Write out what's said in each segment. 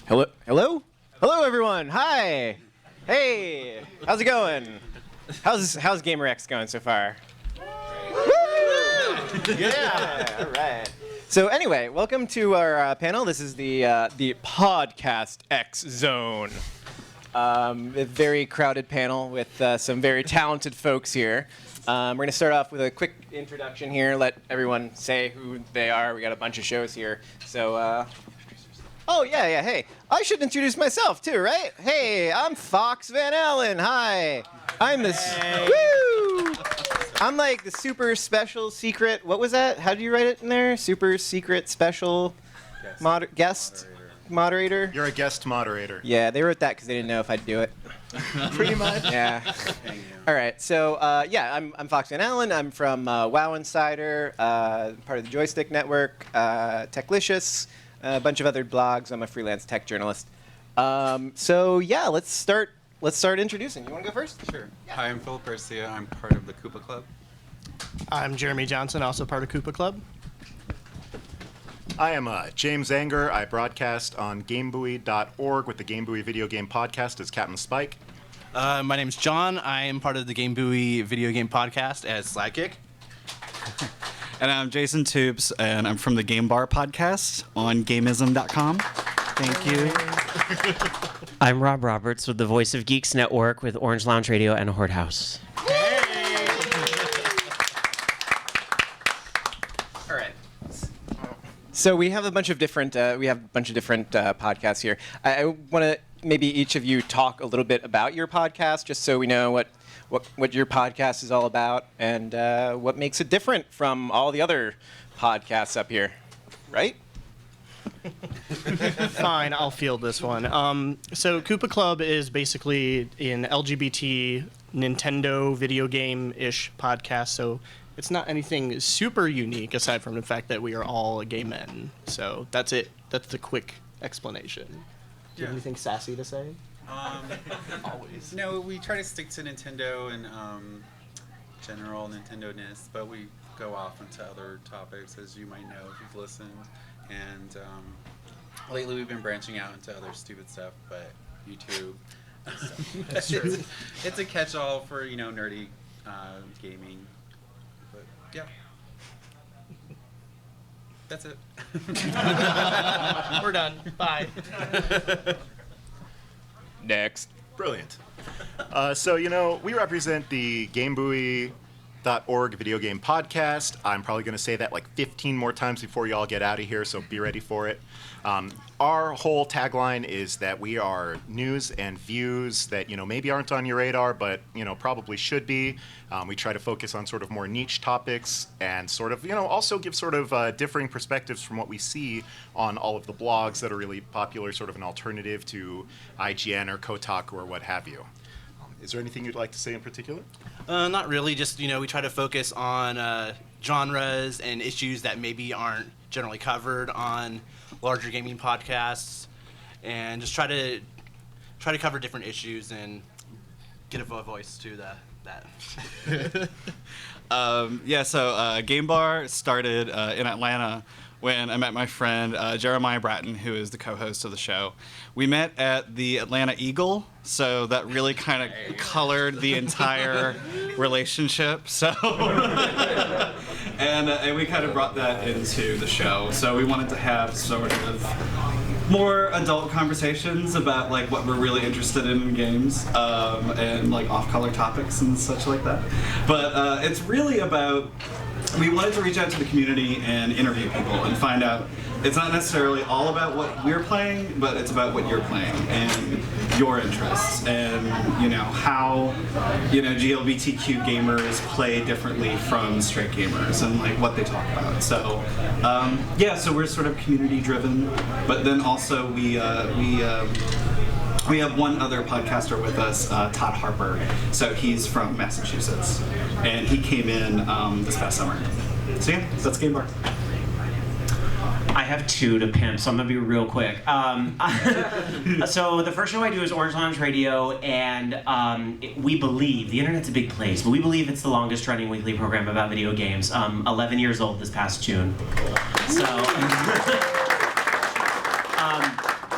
Hello, everyone. Hi. Hey. How's it going? How's GamerX going so far? Yeah. All right. So anyway, welcome to our panel. This is the Podcast X Zone. A very crowded panel with some very talented folks here. We're going to start off with a quick introduction here. Let everyone say who they are. We got a bunch of shows here. So. Oh, yeah, hey. I should introduce myself, too, right? Hey, I'm Fox Van Allen. Hi. I'm this... Hey. Woo! I'm like the super special secret... What was that? How did you write it in there? Super secret special... Guest moderator? You're a guest moderator. Yeah, they wrote that because they didn't know if I'd do it. Pretty much. Yeah. All right, so, I'm Fox Van Allen. I'm from WoW Insider, part of the Joystick Network, Techlicious, a bunch of other blogs. I'm a freelance tech journalist. Let's start introducing. You want to go first? Sure. Yeah. Hi, I'm Phil Persia. I'm part of the Koopa Club. I'm Jeremy Johnson, also part of Koopa Club. I am James Anger. I broadcast on GameBuoy.org with the GameBuoy Video Game Podcast as Captain Spike. My name's John. I am part of the GameBuoy Video Game Podcast as Sidekick. And I'm Jason Tubes, and I'm from the Game Bar Podcast on Gameism.com. Thank you. I'm Rob Roberts with the Voice of Geeks Network with Orange Lounge Radio and Horde House. Hey! All right. So we have a bunch of different podcasts here. I want to maybe each of you talk a little bit about your podcast, just so we know what your podcast is all about and what makes it different from all the other podcasts up here, right? Fine, I'll field this one. So Koopa Club is basically an LGBT Nintendo video game-ish podcast, so it's not anything super unique aside from the fact that we are all gay men. So that's it. That's the quick explanation. Do you have anything sassy to say? Always. No, we try to stick to Nintendo and general Nintendo-ness, but we go off into other topics, as you might know if you've listened. And lately we've been branching out into other stupid stuff, but YouTube. That's true. It's a catch-all for, nerdy gaming. But, yeah. That's it. We're done. Bye. Next. Brilliant. We represent the GameBuoy.org video game podcast. I'm probably going to say that like 15 more times before you all get out of here, so be ready for it. Our whole tagline is that we are news and views that, maybe aren't on your radar, but, probably should be. We try to focus on sort of more niche topics and sort of, also give sort of differing perspectives from what we see on all of the blogs that are really popular, sort of an alternative to IGN or Kotaku or what have you. Is there anything you'd like to say in particular? Not really. Just, we try to focus on genres and issues that maybe aren't generally covered on larger gaming podcasts, and just try to cover different issues and get a voice to that. Game Bar started in Atlanta when I met my friend Jeremiah Bratton, who is the co-host of the show. We met at the Atlanta Eagle, so that really kind of colored the entire relationship. So, and we kind of brought that into the show. So we wanted to have sort of more adult conversations about like what we're really interested in games and like off-color topics and such like that. But it's really about. We wanted to reach out to the community and interview people and find out it's not necessarily all about what we're playing, but it's about what you're playing and your interests and, how, GLBTQ gamers play differently from straight gamers and, like, what they talk about. So, so we're sort of community driven, but then also we have one other podcaster with us, Todd Harper. So he's from Massachusetts, and he came in this past summer. So yeah, that's Game Bar. I have two to pimp, so I'm going to be real quick. So the first show I do is Orange Lounge Radio, and we believe, the internet's a big place, but we believe it's the longest running weekly program about video games. 11 years old this past June. So...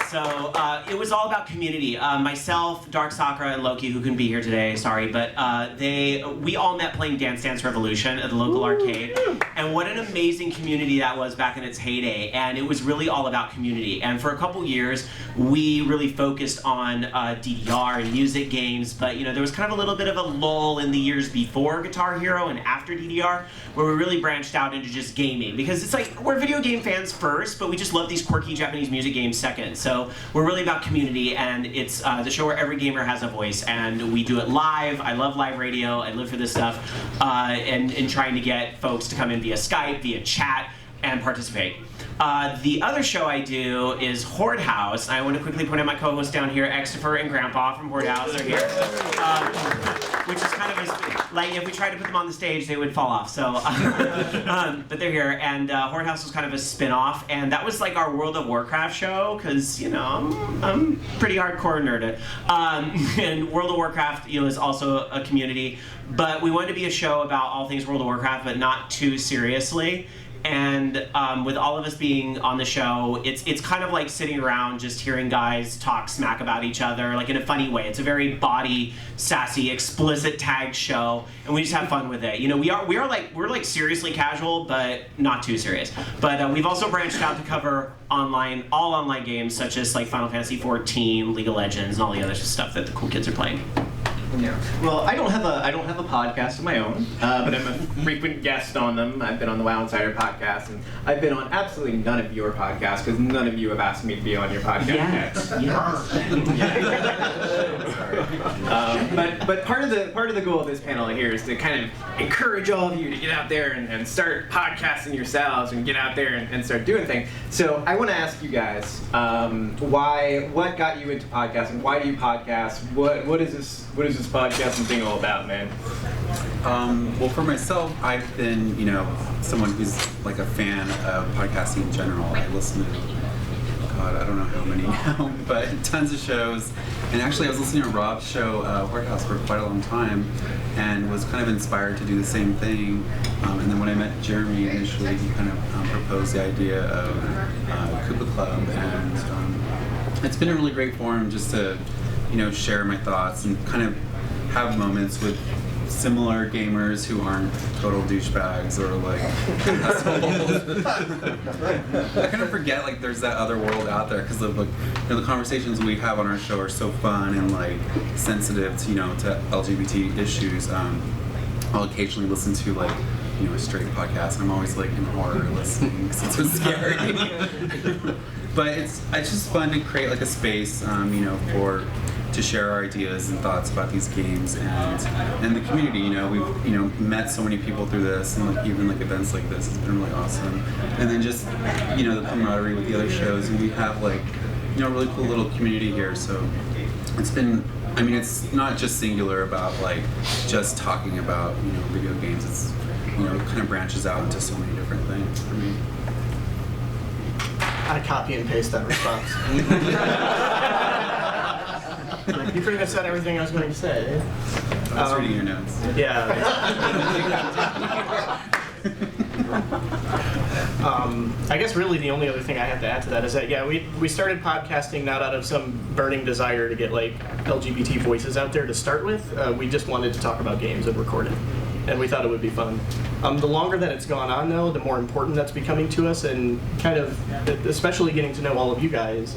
So it was all about community. Myself, Dark Sakura, and Loki, who couldn't be here today, sorry, but we all met playing Dance Dance Revolution at the local arcade. And what an amazing community that was back in its heyday. And it was really all about community. And for a couple years, we really focused on DDR and music games, but there was kind of a little bit of a lull in the years before Guitar Hero and after DDR, where we really branched out into just gaming. Because it's like, we're video game fans first, but we just love these quirky Japanese music games second. So we're really about community, and it's the show where every gamer has a voice, and we do it live. I love live radio. I live for this stuff, and trying to get folks to come in via Skype, via chat, and participate. The other show I do is Horde House. I want to quickly point out my co-hosts down here, Extifer and Grandpa from Horde House are here. Which is kind of like, if we tried to put them on the stage, they would fall off. So, but they're here, and Horde House was kind of a spin-off, and that was like our World of Warcraft show, because I'm pretty hardcore nerd. And World of Warcraft, is also a community, but we wanted to be a show about all things World of Warcraft, but not too seriously. And with all of us being on the show, it's kind of like sitting around just hearing guys talk smack about each other, like in a funny way. It's a very body, sassy, explicit tag show, and we just have fun with it. We're like seriously casual, but not too serious. But we've also branched out to cover all online games such as like Final Fantasy XIV, League of Legends, and all the other stuff that the cool kids are playing. Yeah. Well, I don't have a podcast of my own, but I'm a frequent guest on them. I've been on the WoW Insider podcast, and I've been on absolutely none of your podcasts because none of you have asked me to be on your podcast yet. But part of the goal of this panel here is to kind of encourage all of you to get out there and start podcasting yourselves and get out there and start doing things. So I want to ask you guys, what got you into podcasting? Why do you podcast? What is this podcasting thing all about, man? Well, for myself, I've been, someone who's like a fan of podcasting in general. I listen to, I don't know how many now, but tons of shows. And actually, I was listening to Rob's show, Horde House, for quite a long time, and was kind of inspired to do the same thing. And then when I met Jeremy initially, he kind of proposed the idea of Koopa Club, and it's been a really great forum just to, share my thoughts and kind of have moments with similar gamers who aren't total douchebags or like assholes. I kind of forget like there's that other world out there because of like the conversations we have on our show are so fun and like sensitive to to LGBT issues. I'll occasionally listen to like a straight podcast, and I'm always like in horror listening because it's so scary. But it's just fun to create like a space, to share our ideas and thoughts about these games and the community. We've met so many people through this, and like even like events like this, it's been really awesome. And then just the camaraderie with the other shows, and we have like really cool little community here. So it's been. It's not just singular about like just talking about video games. It's it kind of branches out into so many different things for me. I copy and paste that response. You pretty much said everything I was going to say. I was reading your notes. Yeah. I guess really the only other thing I have to add to that is that we started podcasting not out of some burning desire to get like LGBT voices out there to start with. We just wanted to talk about games and record it, and we thought it would be fun. The longer that it's gone on though, the more important that's becoming to us, and kind of especially getting to know all of you guys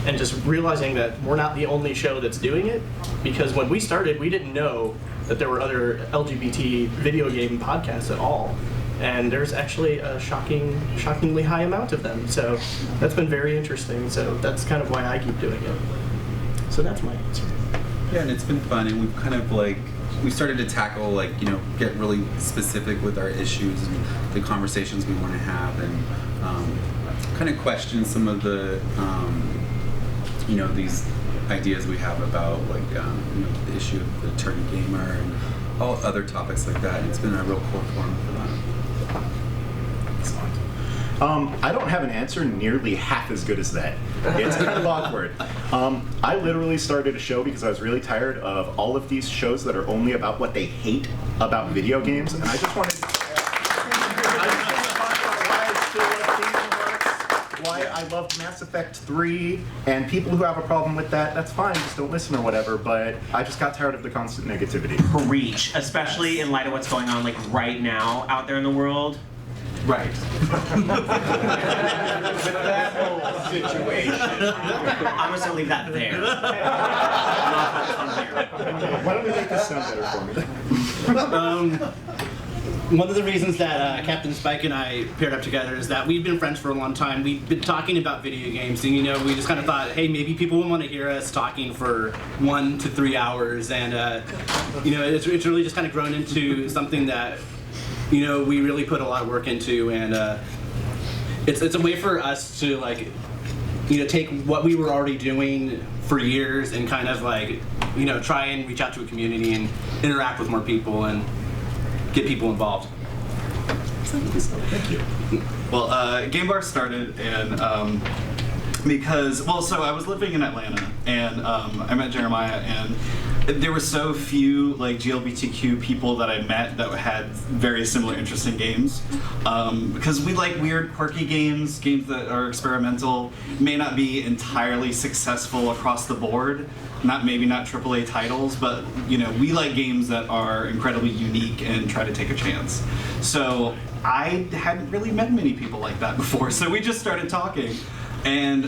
and just realizing that we're not the only show that's doing it, because when we started we didn't know that there were other LGBT video game podcasts at all. And there's actually a shockingly high amount of them. So that's been very interesting. So that's kind of why I keep doing it. So that's my answer. Yeah, and it's been fun, and we've kind of like, we started to tackle like, get really specific with our issues and the conversations we want to have, and kind of question some of the, these ideas we have about like, the issue of the turn gamer and all other topics like that. And it's been a real core forum for that. I don't have an answer nearly half as good as that. It's kind of awkward. I literally started a show because I was really tired of all of these shows that are only about what they hate about video games, and I just wanted to talk about why I loved Mass Effect 3, and people who have a problem with that, that's fine, just don't listen or whatever, but I just got tired of the constant negativity. Preach, especially in light of what's going on like right now out there in the world. Right. With that whole situation. I'm just gonna leave that there. Why don't we make this sound better for me? One of the reasons that Captain Spike and I paired up together is that we've been friends for a long time. We've been talking about video games, and we just kind of thought, hey, maybe people would want to hear us talking for 1 to 3 hours, and it's really just kind of grown into something that we really put a lot of work into, and it's a way for us to take what we were already doing for years and kind of try and reach out to a community and interact with more people and get people involved. Thank you. Well, Game Bar started and so I was living in Atlanta and I met Jeremiah, and there were so few GLBTQ people that I met that had very similar interests in games, because we like weird, quirky games that are experimental, may not be entirely successful across the board, maybe not AAA titles, but we like games that are incredibly unique and try to take a chance. So I hadn't really met many people like that before, so we just started talking. And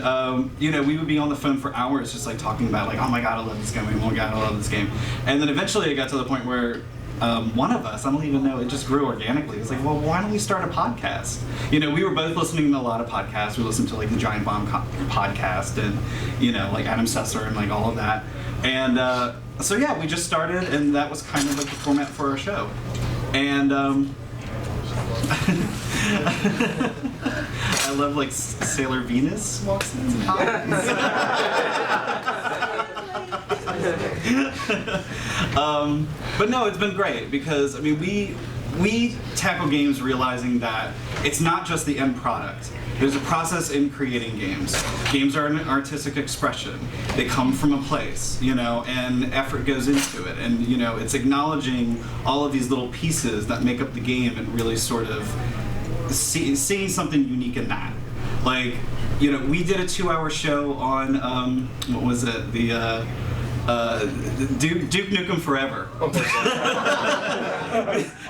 we would be on the phone for hours just talking about oh my god, I love this game, oh my god, I love this game. And then eventually it got to the point where one of us, I don't even know, it just grew organically. It was like, well, why don't we start a podcast? We were both listening to a lot of podcasts. We listened to the Giant Bomb podcast and Adam Sessler and all of that. And so yeah, we just started, and that was kind of the format for our show. And I love Sailor Venus walks in and but no, it's been great because we tackle games realizing that it's not just the end product. There's a process in creating games. Games are an artistic expression. They come from a place, and effort goes into it. And, it's acknowledging all of these little pieces that make up the game and really sort of seeing something unique in that. We did a 2-hour show on, what was it? Duke Nukem Forever.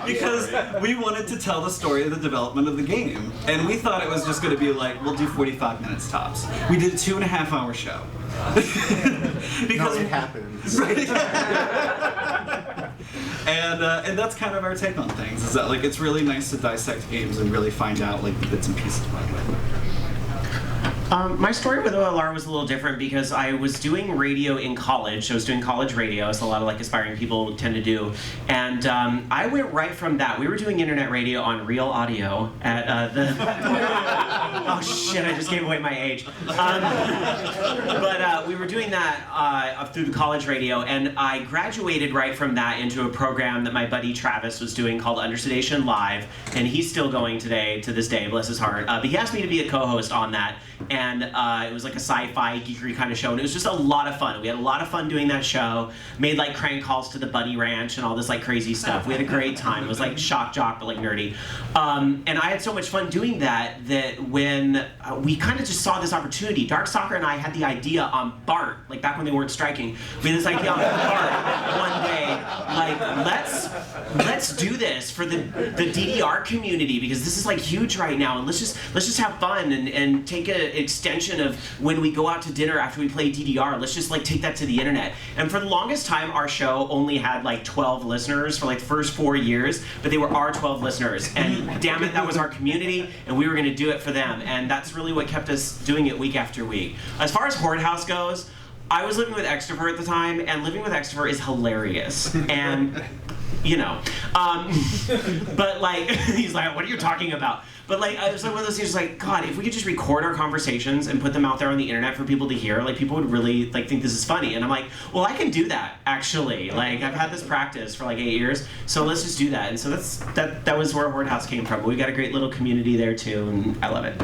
Because we wanted to tell the story of the development of the game. And we thought it was just going to be we'll do 45 minutes tops. We did a 2.5-hour show. Because it happens. Right? And that's kind of our take on things, is that it's really nice to dissect games and really find out the bits and pieces about it. My story with OLR was a little different because I was doing radio in college. I was doing college radio, as a lot of aspiring people tend to do. And I went right from that. We were doing internet radio on Real Audio at the... Oh shit, I just gave away my age. But we were doing that through the college radio, and I graduated right from that into a program that my buddy Travis was doing called Undersedation Live, and he's still going today, to this day, bless his heart. But he asked me to be a co-host on that. And it was a sci-fi geekery kind of show, and it was just a lot of fun. We had a lot of fun doing that show. Made crank calls to the Bunny Ranch and all this crazy stuff. We had a great time. It was shock jock but nerdy. And I had so much fun doing that when we kind of just saw this opportunity. Dark Soccer and I had the idea on BART, back when they weren't striking. We had this idea on BART one day, let's do this for the DDR community, because this is huge right now, and let's just have fun and take an extension of when we go out to dinner after we play DDR. Let's just take that to the internet. And for the longest time, our show only had 12 listeners for the first 4 years, but they were our 12 listeners. And damn it, that was our community, and we were going to do it for them. And that's really what kept us doing it week after week. As far as Horde House goes, I was living with Extrovert at the time, and living with Extrovert is hilarious. And but he's what are you talking about? But it was one of those things, God, if we could just record our conversations and put them out there on the internet for people to hear, people would really think this is funny. And I'm well, I can do that, actually. I've had this practice for 8 years, so let's just do that. And so that was where Horde House came from. But we got a great little community there too, and I love it.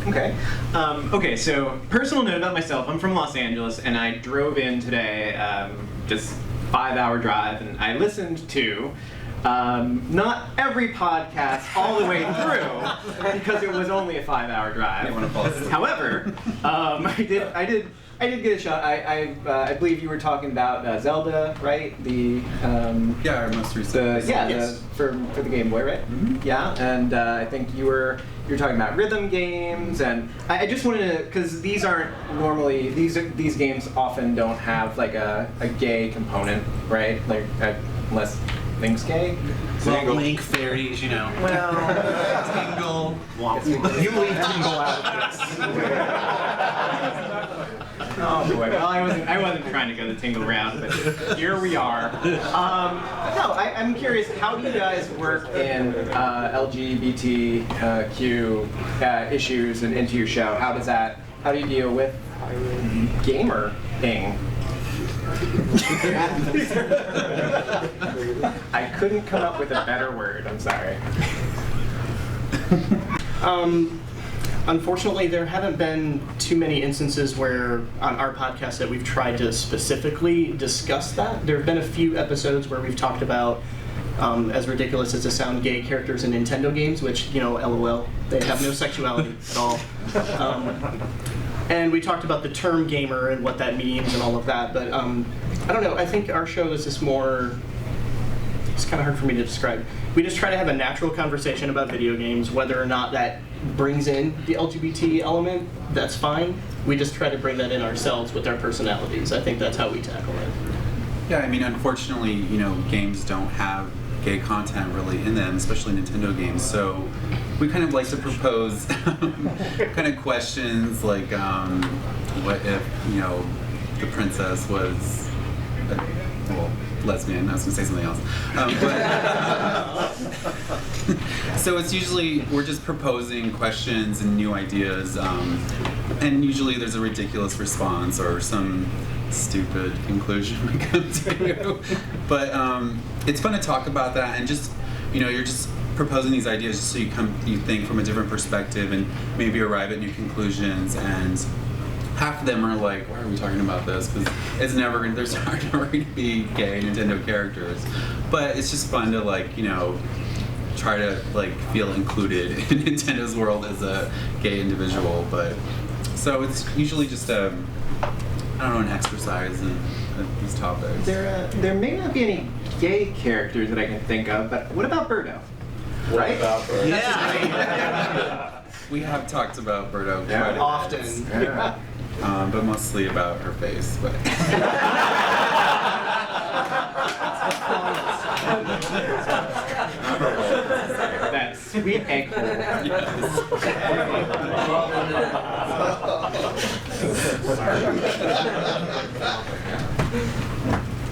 Okay. Okay, so personal note about myself. I'm from Los Angeles, and I drove in today, just 5-hour drive, and I listened to not every podcast all the way through because it was only a 5-hour drive. However, I did get a shot. I believe you were talking about Zelda, right? Our most recent. For the Game Boy, right? Mm-hmm. Yeah, and I think you were talking about rhythm games, and I just wanted to, because these aren't normally these games often don't have like a gay component, right? Like unless Link's gay. Well, Link, fairies, you know. Well, Tingle. you leave Tingle out of this. Oh boy. Well, I wasn't trying to go the Tingle route, but here we are. No, I'm curious. How do you guys work in LGBTQ issues and into your show? How do you deal with gamer-ing? I couldn't come up with a better word. I'm sorry. Unfortunately, there haven't been too many instances where on our podcast that we've tried to specifically discuss that. There have been a few episodes where we've talked about, as ridiculous as it sounds, gay characters in Nintendo games, which, LOL, they have no sexuality at all. And we talked about the term gamer and what that means and all of that, but I don't know, I think our show is just more, it's kind of hard for me to describe. We just try to have a natural conversation about video games, whether or not that brings in the LGBT element, that's fine. We just try to bring that in ourselves with our personalities. I think that's how we tackle it. Yeah, I mean, unfortunately, games don't have gay content really in them, especially Nintendo games. So we kind of like to propose kind of questions like, what if, the princess was, lesbian. I was going to say something else. So it's usually, we're just proposing questions and new ideas, and usually there's a ridiculous response or some stupid conclusion we come to. But it's fun to talk about that, and just, you're just proposing these ideas just so you think from a different perspective and maybe arrive at new conclusions. And half of them are like, why are we talking about this? Because there's never going to be gay Nintendo characters. But it's just fun to try to feel included in Nintendo's world as a gay individual. But so it's usually just an exercise in these topics. There may not be any gay characters that I can think of, but what about Birdo? Right? Yeah. We have talked about Birdo quite often. Yeah. But mostly about her face. But That sweet egg hole.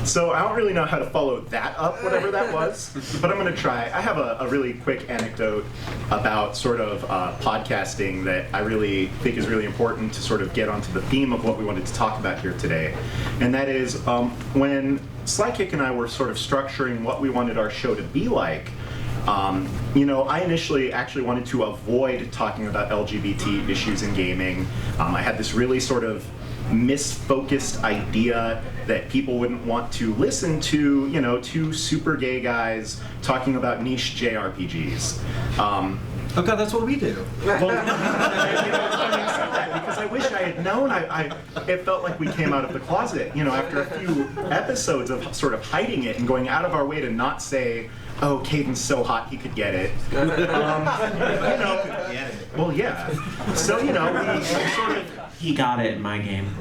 So I don't really know how to follow that up, whatever that was, but I'm going to try. I have a really quick anecdote about sort of podcasting that I really think is really important to sort of get onto the theme of what we wanted to talk about here today. And that is when Slykick and I were sort of structuring what we wanted our show to be like, I initially actually wanted to avoid talking about LGBT issues in gaming. I had this really sort of misfocused idea that people wouldn't want to listen to, two super gay guys talking about niche JRPGs. oh god, that's what we do. Well, it's funny you said that because I wish I had known. It felt like we came out of the closet, after a few episodes of sort of hiding it and going out of our way to not say, oh, Caden's so hot he could get it. Well, yeah. So, we sort of... He got it in my game.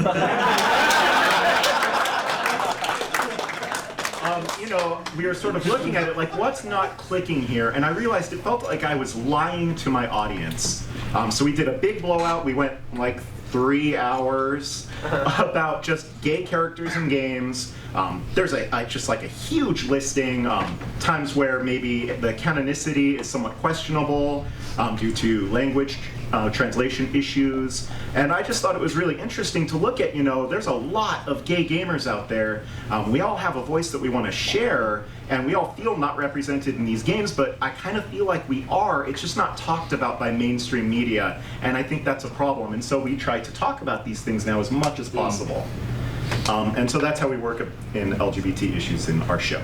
We were sort of looking at it like, what's not clicking here? And I realized it felt like I was lying to my audience. So we did a big blowout. We went 3 hours about just gay characters in games. There's just a huge listing, times where maybe the canonicity is somewhat questionable due to language translation issues. And I just thought it was really interesting to look at, there's a lot of gay gamers out there. We all have a voice that we want to share, and we all feel not represented in these games, but I kind of feel like we are. It's just not talked about by mainstream media, and I think that's a problem. And so we try to talk about these things now as much as possible. And so that's how we work in LGBT issues in our show.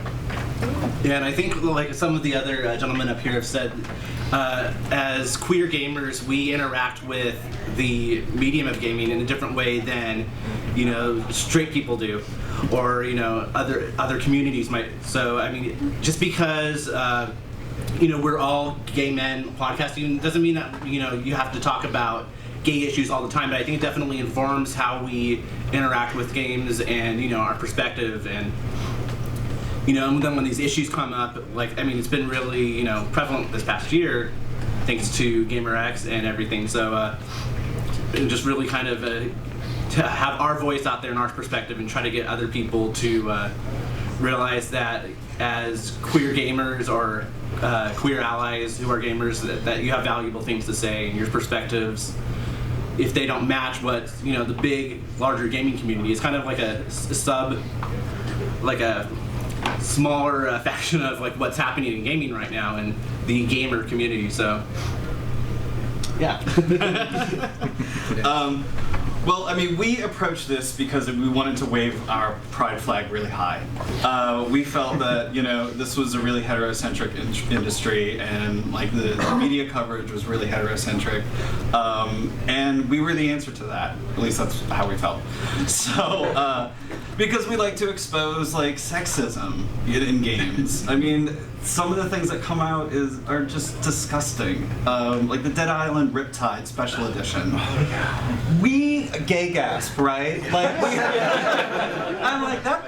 Yeah, and I think like some of the other gentlemen up here have said, as queer gamers, we interact with the medium of gaming in a different way than, you know, straight people do, or, you know, other communities might. So I mean, just because you know, we're all gay men podcasting doesn't mean that, you know, you have to talk about gay issues all the time, but I think it definitely informs how we interact with games and, you know, our perspective. And, you know, and then when these issues come up, like, I mean, it's been really, you know, prevalent this past year thanks to GamerX and everything. So and just really kind of to have our voice out there and our perspective and try to get other people to realize that as queer gamers or queer allies who are gamers, that you have valuable things to say, and your perspectives, if they don't match what, you know, the big, larger gaming community is, kind of like a smaller faction of like what's happening in gaming right now and the gamer community. So yeah. Well, I mean, we approached this because we wanted to wave our pride flag really high. We felt that, you know, this was a really heterocentric industry, and like the media coverage was really heterocentric, and we were the answer to that. At least that's how we felt. So, because we like to expose like sexism in games. I mean, some of the things that come out are just disgusting. Like the Dead Island Riptide Special Edition. We gay gasp, right? Like, I'm like, that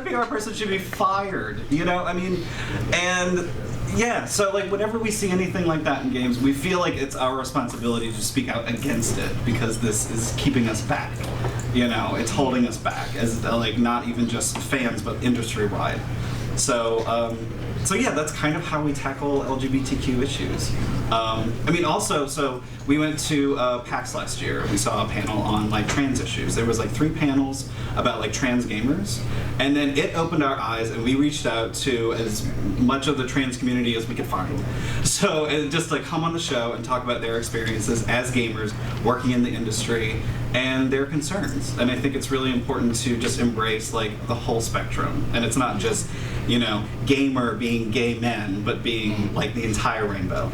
PR person should be fired. You know, I mean, and yeah, so like whenever we see anything like that in games, we feel like it's our responsibility to speak out against it, because this is keeping us back. You know, it's holding us back as like not even just fans, but industry-wide. So, so yeah, that's kind of how we tackle LGBTQ issues. I mean, also, so we went to PAX last year. We saw a panel on like trans issues. There was like 3 panels about like trans gamers, and then it opened our eyes, and we reached out to as much of the trans community as we could find. So just like come on the show and talk about their experiences as gamers working in the industry and their concerns. And I think it's really important to just embrace like the whole spectrum, and it's not just, you know, gamer being gay men, but being like the entire rainbow.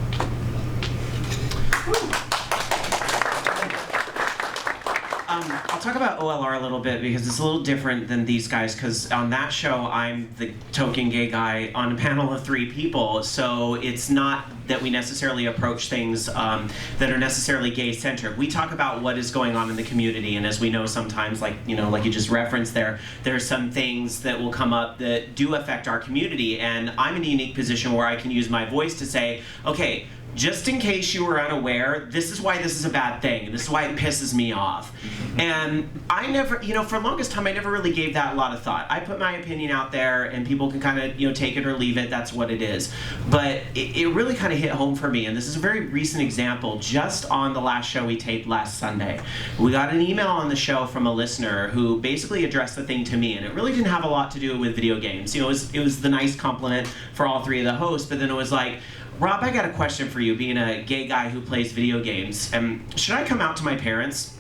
I'll talk about OLR a little bit because it's a little different than these guys, because on that show I'm the token gay guy on a panel of 3 people, so it's not that we necessarily approach things that are necessarily gay-centric. We talk about what is going on in the community, and as we know sometimes, like, you know, like you just referenced there's some things that will come up that do affect our community, and I'm in a unique position where I can use my voice to say, okay, just in case you were unaware, this is why this is a bad thing, and this is why it pisses me off. And I never, you know, for the longest time, I never really gave that a lot of thought. I put my opinion out there, and people can kind of, you know, take it or leave it, that's what it is. But it really kind of hit home for me, and this is a very recent example. Just on the last show we taped last Sunday, we got an email on the show from a listener who basically addressed the thing to me, and it really didn't have a lot to do with video games. You know, it was the nice compliment for all 3 of the hosts, but then it was like, Rob, I got a question for you, being a gay guy who plays video games. Should I come out to my parents?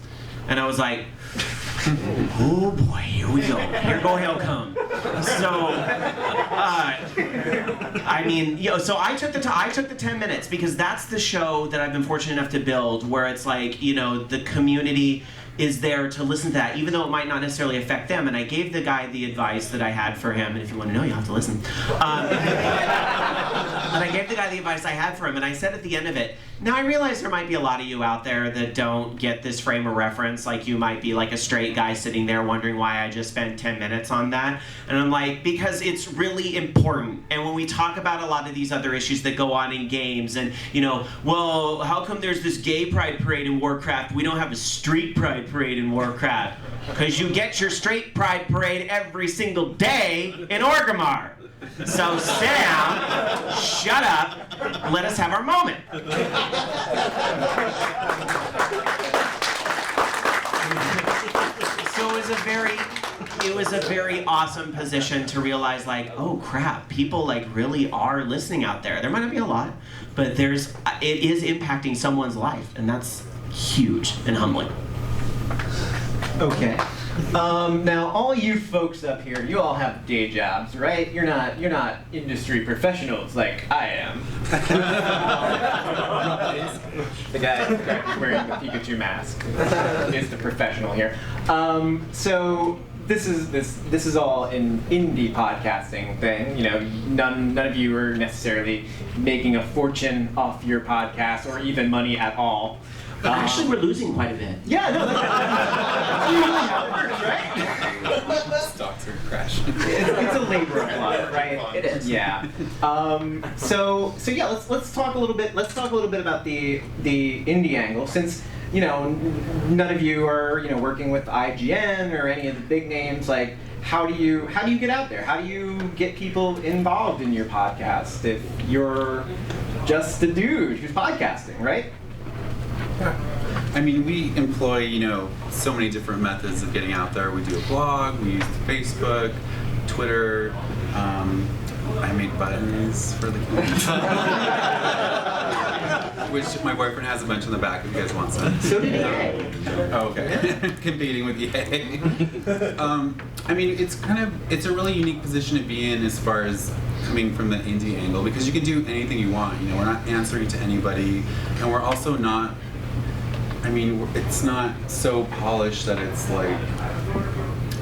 And I was like, oh boy, here we go. Here go hell come. So, I mean, you know, so I took the 10 minutes, because that's the show that I've been fortunate enough to build, where it's like, you know, the community is there to listen to that, even though it might not necessarily affect them. And I gave the guy the advice that I had for him, and if you want to know, you have to listen. But I gave the guy the advice I had for him, and I said at the end of it, now I realize there might be a lot of you out there that don't get this frame of reference, like you might be like a straight guy sitting there wondering why I just spent 10 minutes on that. And I'm like, because it's really important. And when we talk about a lot of these other issues that go on in games, and, you know, well, how come there's this gay pride parade in Warcraft, we don't have a street pride parade in Warcraft? Because you get your straight pride parade every single day in Orgrimmar. So sit down, shut up, let us have our moment. So it was a very awesome position to realize, like, oh crap, people like really are listening out there. There might not be a lot, but it is impacting someone's life, and that's huge and humbling. Okay. Now, all you folks up here, you all have day jobs, right? You're not industry professionals like I am. The guy wearing the Pikachu mask is the professional here. So this is all an indie podcasting thing. You know, none of you are necessarily making a fortune off your podcast or even money at all. Actually, we're losing quite a bit. Yeah, no, that's usually how it works, right? Stocks are crashing. It's a labor of love, right? It is. Yeah. So yeah, let's talk a little bit. Let's talk a little bit about the indie angle, since none of you are working with IGN or any of the big names. Like, how do you get out there? How do you get people involved in your podcast if you're just a dude who's podcasting, right? I mean, we employ, so many different methods of getting out there. We do a blog, we use Facebook, Twitter. I make buttons for the kids. Which my boyfriend has a bunch in the back if you guys want some. So did EA. Oh, okay. Competing with EA. I mean, it's a really unique position to be in as far as coming from the indie angle, because you can do anything you want. We're not answering to anybody, and we're also not. I mean, it's not so polished that it's like,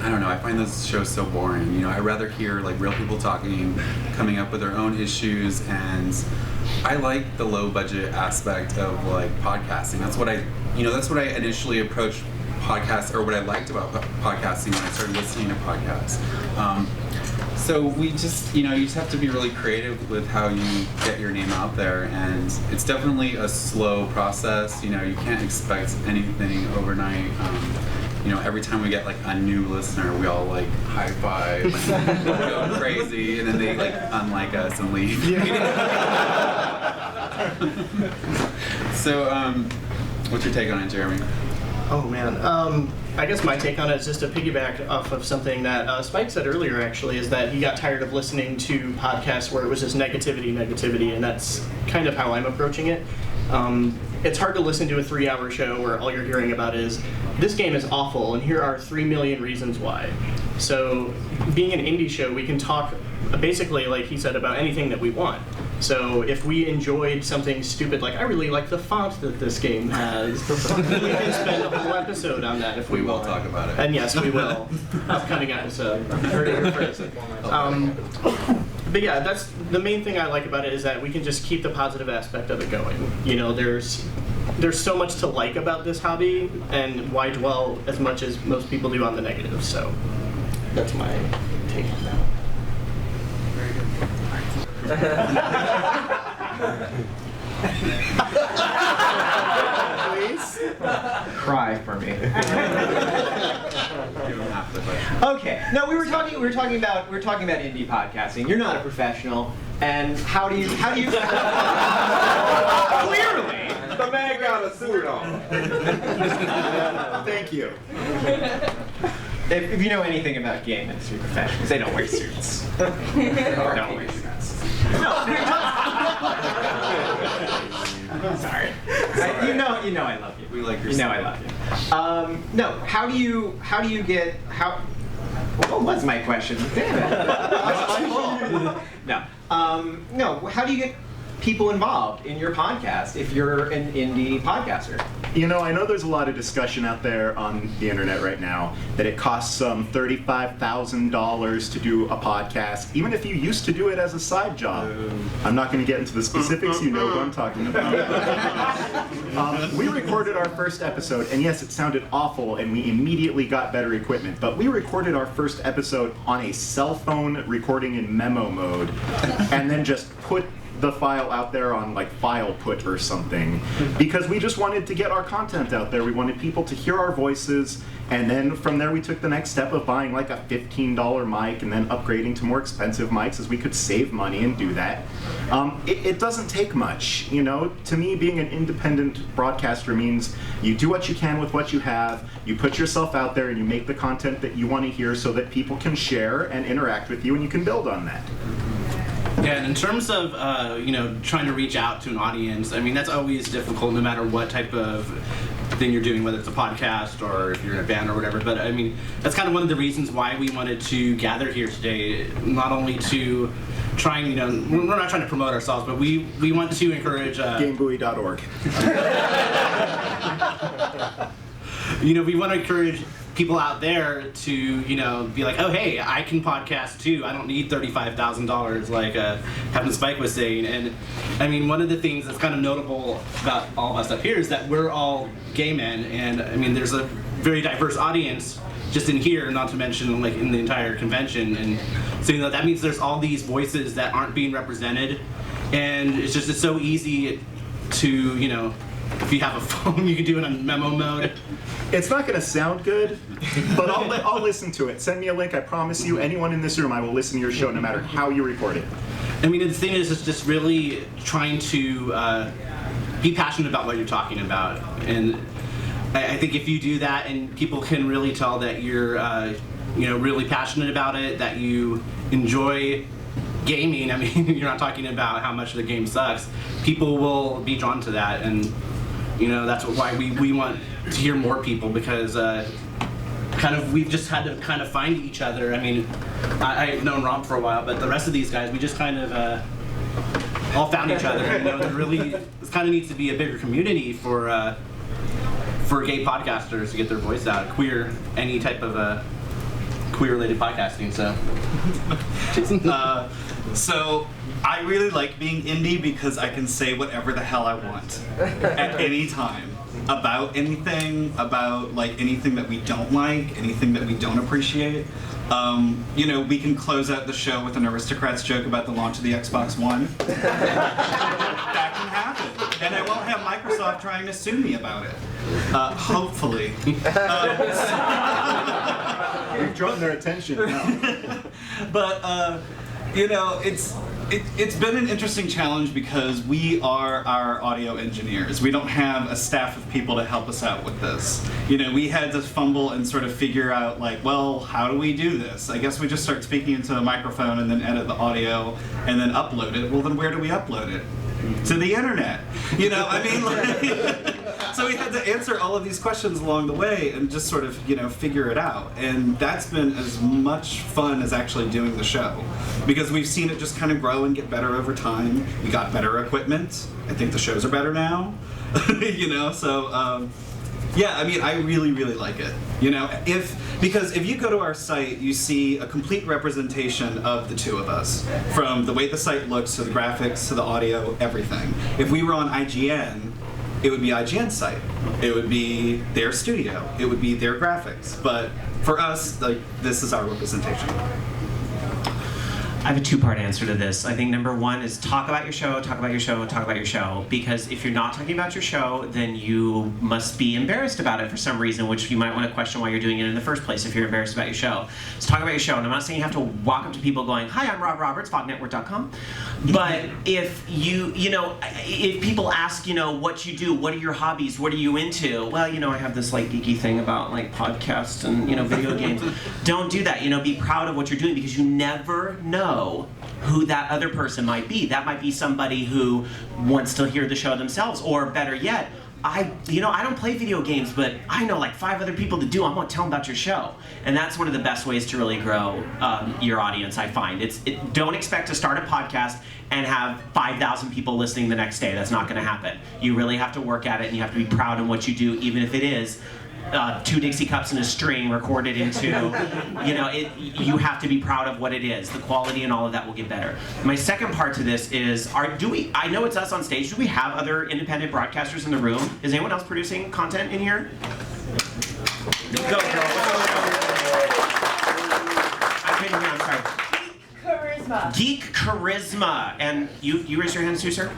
I don't know, I find those shows so boring. I'd rather hear like real people talking, coming up with their own issues, and I like the low budget aspect of like podcasting. That's what I initially approached podcasts, or what I liked about podcasting when I started listening to podcasts. So we just, you just have to be really creative with how you get your name out there, and it's definitely a slow process. You can't expect anything overnight. Every time we get like a new listener, we all like high five and go crazy, and then they like unlike us and leave. So, what's your take on it, Jeremy? Oh man, I guess my take on it is just to piggyback off of something that Spike said earlier. Actually, is that he got tired of listening to podcasts where it was just negativity, and that's kind of how I'm approaching it. It's hard to listen to a 3-hour show where all you're hearing about is this game is awful, and here are 3 million reasons why. So, being an indie show, we can talk basically, like he said, about anything that we want. So if we enjoyed something stupid, like I really like the font that this game has, we can spend a whole episode on that if we will want. talk about it. And yes, we will. Upcoming episode. You heard it here first. But yeah, that's the main thing I like about it, is that we can just keep the positive aspect of it going. There's so much to like about this hobby, and why dwell as much as most people do on the negative. So that's my take on that. Please cry for me. Okay. No, we were talking about indie podcasting. You're not a professional, and how do you clearly The man got a suit on. Thank you. If you know anything about game industry professionals, they don't wear suits. Don't wear suits. No, I'm sorry. You know I love you. We like your I love you. No, how do you get what was my question? Damn it. No. How do you get people involved in your podcast if you're an indie podcaster? I know there's a lot of discussion out there on the internet right now that it costs $35,000 to do a podcast, even if you used to do it as a side job. I'm not going to get into the specifics, you know what I'm talking about. We recorded our first episode, and yes, it sounded awful, and we immediately got better equipment, but we recorded our first episode on a cell phone recording in memo mode, and then just put the file out there on like file put or something, because we just wanted to get our content out there. We wanted people to hear our voices, and then from there we took the next step of buying like a $15 mic and then upgrading to more expensive mics as we could save money and do that. It doesn't take much, To me, being an independent broadcaster means you do what you can with what you have, you put yourself out there, and you make the content that you want to hear so that people can share and interact with you, and you can build on that. Yeah, and in terms of trying to reach out to an audience, I mean that's always difficult, no matter what type of thing you're doing, whether it's a podcast or if you're in a band or whatever. But I mean, that's kind of one of the reasons why we wanted to gather here today, not only to try and, we're not trying to promote ourselves, but we want to encourage GameBuoy.org. We want to encourage people out there to, be like, oh, hey, I can podcast too. I don't need $35,000 like Captain Spike was saying. And I mean, one of the things that's kind of notable about all of us up here is that we're all gay men. And I mean, there's a very diverse audience just in here, not to mention like in the entire convention. And so, that means there's all these voices that aren't being represented. And it's so easy to, if you have a phone, you can do it on memo mode. It's not going to sound good, but I'll listen to it. Send me a link. I promise you, anyone in this room, I will listen to your show no matter how you record it. I mean, the thing is, it's just really trying to be passionate about what you're talking about. And I think if you do that and people can really tell that you're, really passionate about it, that you enjoy gaming, I mean, you're not talking about how much the game sucks, people will be drawn to that. And, that's why we want to hear more people, because we've just had to kind of find each other. I mean, I've known Rob for a while, but the rest of these guys, we just kind of all found each other. And, there really kind of needs to be a bigger community for gay podcasters to get their voice out, any type of queer-related podcasting. So, Jason. So I really like being indie because I can say whatever the hell I want at any time about anything, about like anything that we don't like, anything that we don't appreciate. We can close out the show with an Aristocrats joke about the launch of the Xbox One. That can happen. And I won't have Microsoft trying to sue me about it. Hopefully. We've drawn their attention now. But, it's been an interesting challenge because we are our audio engineers. We don't have a staff of people to help us out with this. We had to fumble and sort of figure out, like, well, how do we do this? I guess we just start speaking into a microphone and then edit the audio and then upload it. Well, then where do we upload it? To the internet. So we had to answer all of these questions along the way and just sort of, figure it out. And that's been as much fun as actually doing the show, because we've seen it just kind of grow and get better over time. We got better equipment. I think the shows are better now. Yeah, I mean, I really, really like it. Because if you go to our site, you see a complete representation of the two of us, from the way the site looks to the graphics to the audio, everything. If we were on IGN, it would be IGN's site. It would be their studio. It would be their graphics. But for us, this is our representation. I have a two-part answer to this. I think number one is talk about your show, talk about your show, talk about your show. Because if you're not talking about your show, then you must be embarrassed about it for some reason, which you might want to question why you're doing it in the first place if you're embarrassed about your show. So talk about your show. And I'm not saying you have to walk up to people going, "Hi, I'm Rob Roberts, fognetwork.com." But if if people ask, what you do, what are your hobbies, what are you into? Well, I have this geeky thing about podcasts and video games. Don't do that. Be proud of what you're doing, because you never know who that other person might be. That might be somebody who wants to hear the show themselves, or better yet, I don't play video games, but I know 5 other people that do. I want to tell them about your show. And that's one of the best ways to really grow your audience, I find. Don't expect to start a podcast and have 5,000 people listening the next day. That's not going to happen. You really have to work at it, and you have to be proud of what you do, even if it is 2 Dixie cups and a string recorded into, you have to be proud of what it is. The quality and all of that will get better. My second part to this is, I know it's us on stage, do we have other independent broadcasters in the room? Is anyone else producing content in here? Go, girl. I couldn't hear, I'm sorry. Charisma. Geek Charisma. And you raise your hands too, sir?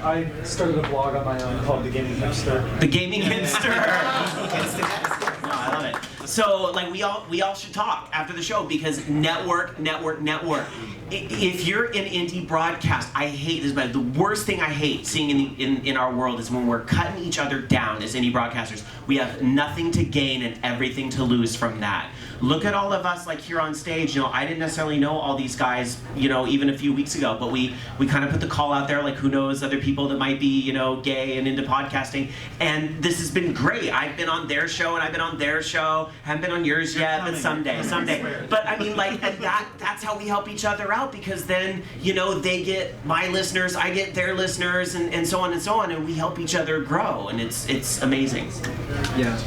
I started a blog on my own called The Gaming Hipster. The Gaming Hipster. No, I love it. So, we all should talk after the show, because network. if you're an indie broadcast, I hate this, but the worst thing I hate seeing in our world is when we're cutting each other down as indie broadcasters. We have nothing to gain and everything to lose from that. Look at all of us like here on stage. You know, I didn't necessarily know all these guys, you know, even a few weeks ago, but we kind of put the call out there, like who knows other people that might be, you know, gay and into podcasting. And this has been great. I've been on their show and I've been on their show. Haven't been on yours yet, but someday. But I mean, like, and that's how we help each other out, because then, you know, they get my listeners, I get their listeners, and so on and so on, and we help each other grow, and it's amazing. Yeah.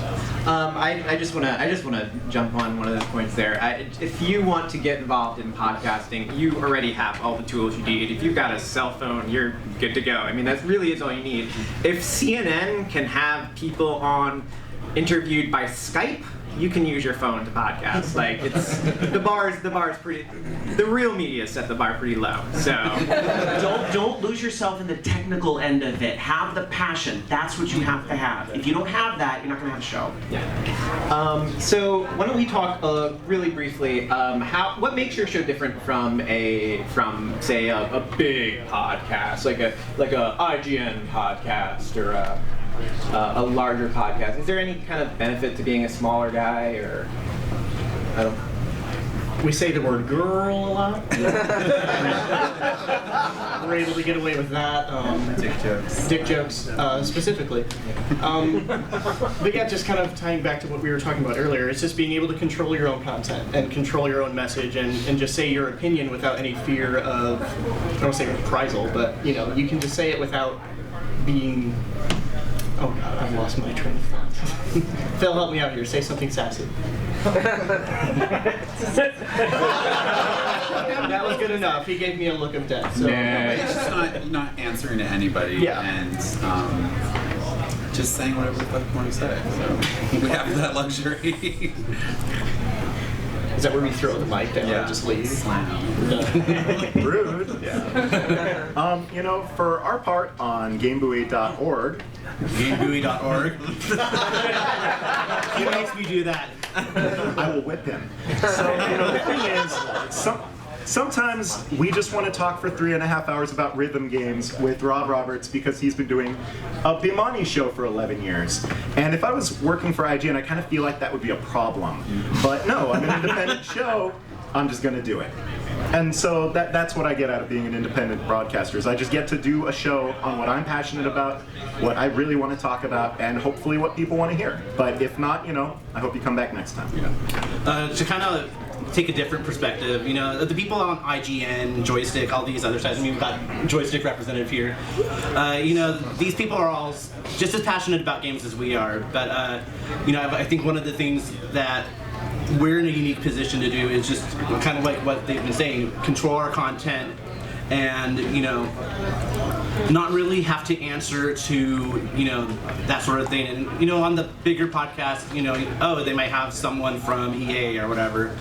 I just wanna jump on one of those points there. If you want to get involved in podcasting, you already have all the tools you need. If you've got a cell phone, you're good to go. I mean, that really is all you need. If CNN can have people on interviewed by Skype, you can use your phone to podcast. Like, it's the bar's pretty. The real media set the bar pretty low. So don't lose yourself in the technical end of it. Have the passion. That's what you have to have. If you don't have that, you're not going to have a show. Yeah. So why don't we talk really briefly? What makes your show different from say a big podcast, like a IGN podcast or a larger podcast? Is there any kind of benefit to being a smaller guy, or I don't? We say the word girl a lot. We're able to get away with that. Dick jokes, specifically. But yeah, just kind of tying back to what we were talking about earlier, it's just being able to control your own content and control your own message and just say your opinion without any fear of, I don't want to say reprisal, but you know, you can just say it without being. Oh God, I've lost my train of thought. Phil, help me out here. Say something sassy. That was good enough. He gave me a look of death. So. It's just not answering to anybody and just saying whatever the fuck you want to say. So we have that luxury. Is that where we throw the mic down and just leave? Rude. Yeah. You know, for our part on GameBuoy.org. GameBuoy.org. He makes me do that. I will whip him. So, you know, the thing is, sometimes we just want to talk for 3.5 hours about rhythm games with Rob Roberts because he's been doing a Bimani show for 11 years. And if I was working for IGN, I kind of feel like that would be a problem. But no, I'm an independent show. I'm just going to do it. And so that's what I get out of being an independent broadcaster, is I just get to do a show on what I'm passionate about, what I really want to talk about, and hopefully what people want to hear. But if not, you know, I hope you come back next time. To kind of take a different perspective, you know, the people on IGN, Joystick, all these other sites, I mean, we've got Joystick represented here. You know, these people are all just as passionate about games as we are, but, you know, I think one of the things that we're in a unique position to do is just kind of like what they've been saying, control our content and, you know, not really have to answer to, you know, that sort of thing. And, you know, on the bigger podcast, you know, oh, they might have someone from EA or whatever.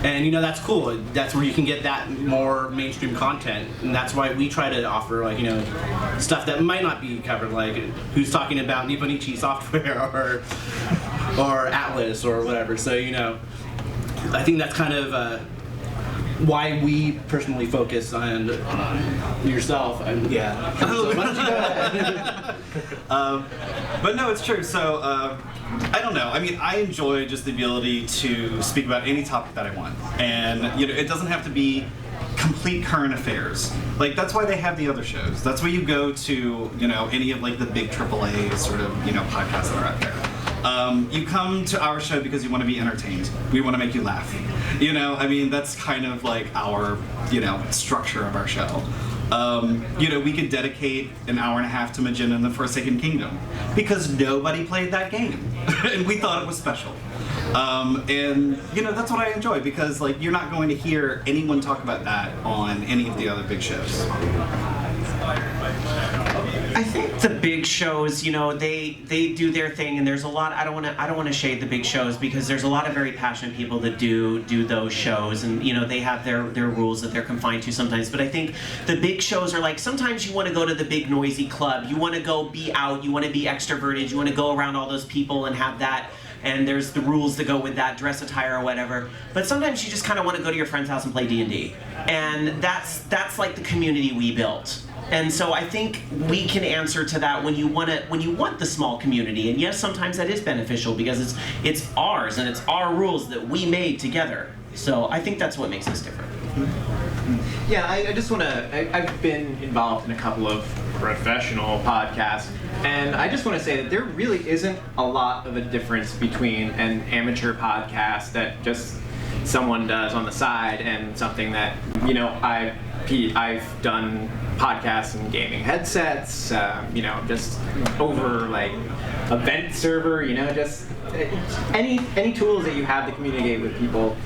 And, you know, that's cool. That's where you can get that more mainstream content. And that's why we try to offer, like, you know, stuff that might not be covered, like who's talking about Nipponichi software or Atlas or whatever. So, you know, I think that's kind of why we personally focus on yourself. And yeah. So why don't you go ahead? But no, it's true. So I don't know. I mean, I enjoy just the ability to speak about any topic that I want, and you know, it doesn't have to be complete current affairs. Like, that's why they have the other shows. That's why you go to, you know, any of like the big AAA sort of, you know, podcasts that are out there. You come to our show because you want to be entertained. We want to make you laugh. You know, I mean, that's kind of like our, you know, structure of our show. You know, we could dedicate an hour and a half to Magenta and the Forsaken Kingdom because nobody played that game, and we thought it was special. And you know, that's what I enjoy, because like, you're not going to hear anyone talk about that on any of the other big shows. I think the big shows, you know, they do their thing, and there's a lot. I don't want to shade the big shows, because there's a lot of very passionate people that do those shows, and you know, they have their rules that they're confined to sometimes. But I think the big shows are like, sometimes you want to go to the big noisy club, you want to go be out, you want to be extroverted, you want to go around all those people and have that and there's the rules that go with that, dress attire or whatever. But sometimes you just kind of want to go to your friend's house and play D&D. And that's like the community we built. And so I think we can answer to that when you want the small community. And yes, sometimes that is beneficial because it's ours and it's our rules that we made together. So I think that's what makes us different. Yeah, I just want to. I've been involved in a couple of professional podcasts, and I just want to say that there really isn't a lot of a difference between an amateur podcast that just someone does on the side and something that, you know, I've done podcasts and gaming headsets, you know, just over like event server, you know, just any tools that you have to communicate with people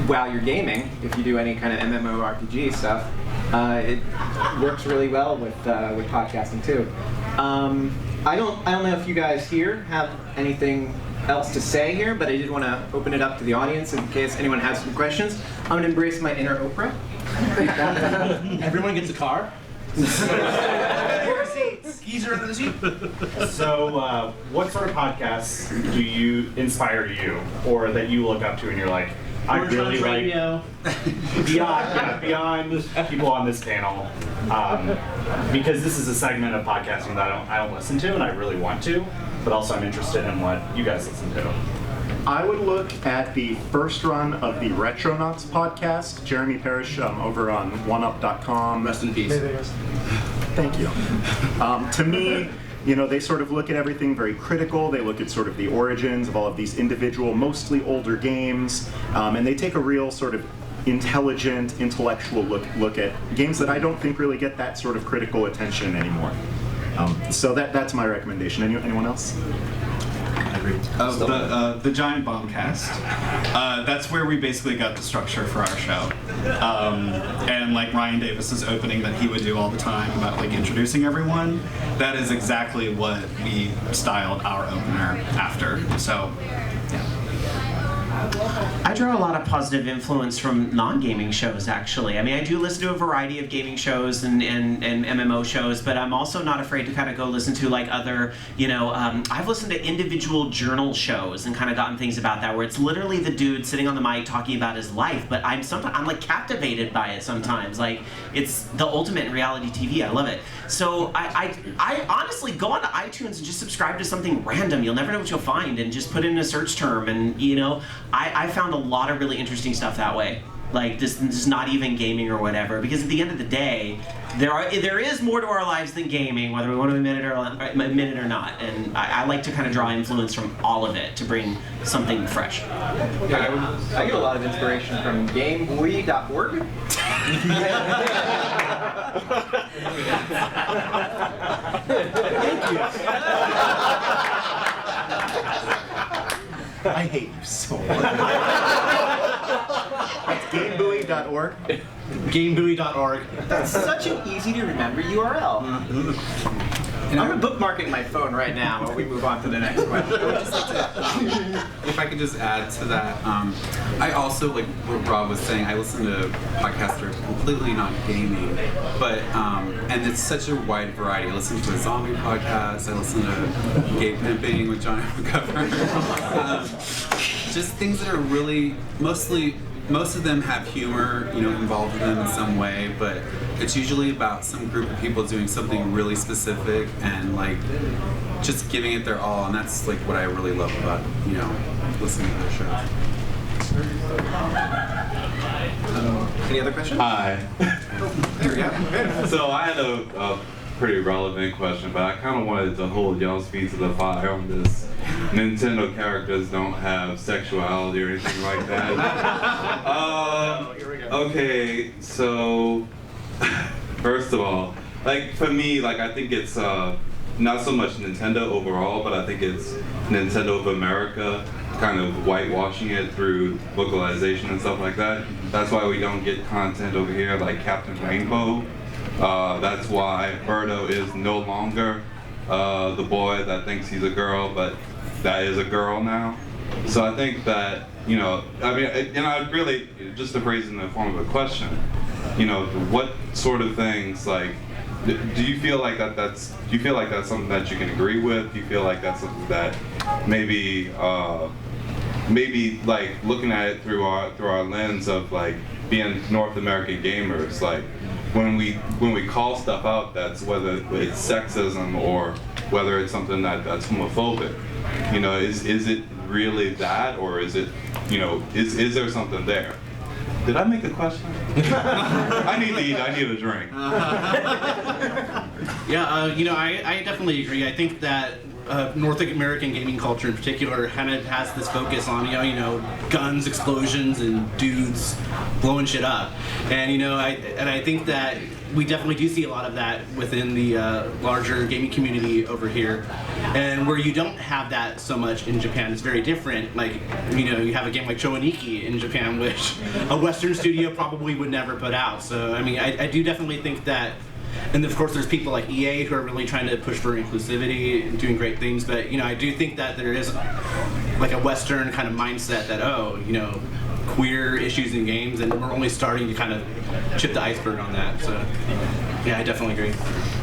while you're gaming. If you do any kind of MMORPG stuff, it works really well with podcasting too. I don't know if you guys here have anything else to say here, but I did want to open it up to the audience in case anyone has some questions. I'm going to embrace my inner Oprah. Everyone gets a car. Geezer under the seat. So, what sort of podcasts do you inspire you, or that you look up to, and you're like, I really like beyond people on this panel, because this is a segment of podcasting that I don't listen to, and I really want to, but also I'm interested in what you guys listen to. I would look at the first run of the Retronauts podcast, Jeremy Parrish over on oneup.com. Rest in peace. Thank you. To me, you know, they sort of look at everything very critical. They look at sort of the origins of all of these individual, mostly older games, and they take a real sort of intelligent, intellectual look at games that I don't think really get that sort of critical attention anymore. So that's my recommendation. Anyone else? The Giant Bombcast. That's where we basically got the structure for our show. And like Ryan Davis's opening that he would do all the time about like introducing everyone, that is exactly what we styled our opener after. So, yeah. I draw a lot of positive influence from non-gaming shows, actually. I mean, I do listen to a variety of gaming shows and MMO shows, but I'm also not afraid to kind of go listen to like other, you know, I've listened to individual journal shows and kind of gotten things about that where it's literally the dude sitting on the mic talking about his life, but I'm like captivated by it sometimes. Like, it's the ultimate in reality TV. I love it. So I honestly go onto iTunes and just subscribe to something random. You'll never know what you'll find, and just put in a search term, and you know, I found a lot of really interesting stuff that way. Like this is not even gaming or whatever, because at the end of the day, there is more to our lives than gaming, whether we want to admit it or not. And I like to kind of draw influence from all of it to bring something fresh. Yeah, I get a lot of inspiration from GameBuoy.org. I hate you so much. That's GameBuoy.org. GameBuoy.org. That's such an easy to remember URL. And I'm gonna bookmark it in my phone right now while we move on to the next question. I would just like to, if I could just add to that, I also, like what Rob was saying, I listen to podcasts that are completely not gaming, but, and it's such a wide variety. I listen to a zombie podcast, I listen to Gay Pimping with John McGovern. Just things that are really, most of them have humor, you know, involved in them in some way, but it's usually about some group of people doing something really specific and like just giving it their all, and that's like what I really love about, you know, listening to their shows. Any other questions? Hi. There we go. So I had a pretty relevant question, but I kind of wanted to hold y'all's feet to the fire on this. Nintendo characters don't have sexuality or anything like that. Here we go. Okay, so first of all, like for me, like I think it's not so much Nintendo overall, but I think it's Nintendo of America kind of whitewashing it through localization and stuff like that. That's why we don't get content over here like Captain Rainbow. That's why Birdo is no longer the boy that thinks he's a girl, but that is a girl now. So I think that, you know, I mean, and I really, just to phrase it in the form of a question, what sort of things like do you feel like that's something that you can agree with? Do you feel like that's something that maybe like looking at it through our lens of like being North American gamers, like when we call stuff out, that's whether it's sexism or whether it's something that's homophobic, is it really that, or is it, is there something there? Did I make the question? I need to eat. I need a drink. Yeah, I definitely agree. I think that North American gaming culture in particular kind of has this focus on, guns, explosions, and dudes blowing shit up. And, I think that we definitely do see a lot of that within the larger gaming community over here. And where you don't have that so much in Japan, it's very different. Like, you have a game like Chowaniki in Japan, which a Western studio probably would never put out. So, I do definitely think that. And of course, there's people like EA who are really trying to push for inclusivity and doing great things. But I do think that there is like a Western kind of mindset that queer issues in games, and we're only starting to kind of chip the iceberg on that. So yeah, I definitely agree.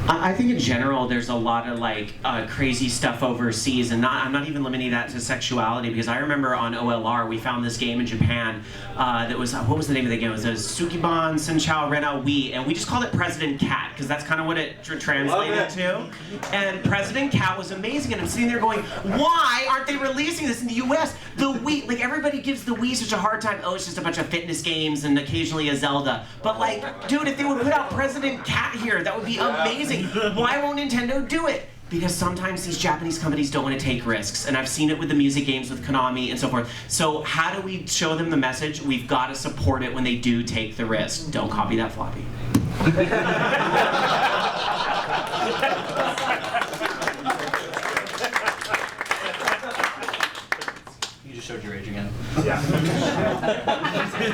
I think in general there's a lot of like crazy stuff overseas, and I'm not even limiting that to sexuality, because I remember on OLR we found this game in Japan that was, what was the name of the game? It was Sukiban Senchou Rena Wii, and we just called it President Cat because that's kind of what it translated to. And President Cat was amazing, and I'm sitting there going, why aren't they releasing this in the US? The Wii, like everybody gives the Wii such a hard time. Oh, it's just a bunch of fitness games and occasionally a Zelda. But like, dude, if they would put out President Cat here, that would be amazing. Why won't Nintendo do it? Because sometimes these Japanese companies don't want to take risks, and I've seen it with the music games with Konami and so forth. So how do we show them the message? We've got to support it when they do take the risk. Don't copy that floppy. You just showed your age again. Yeah.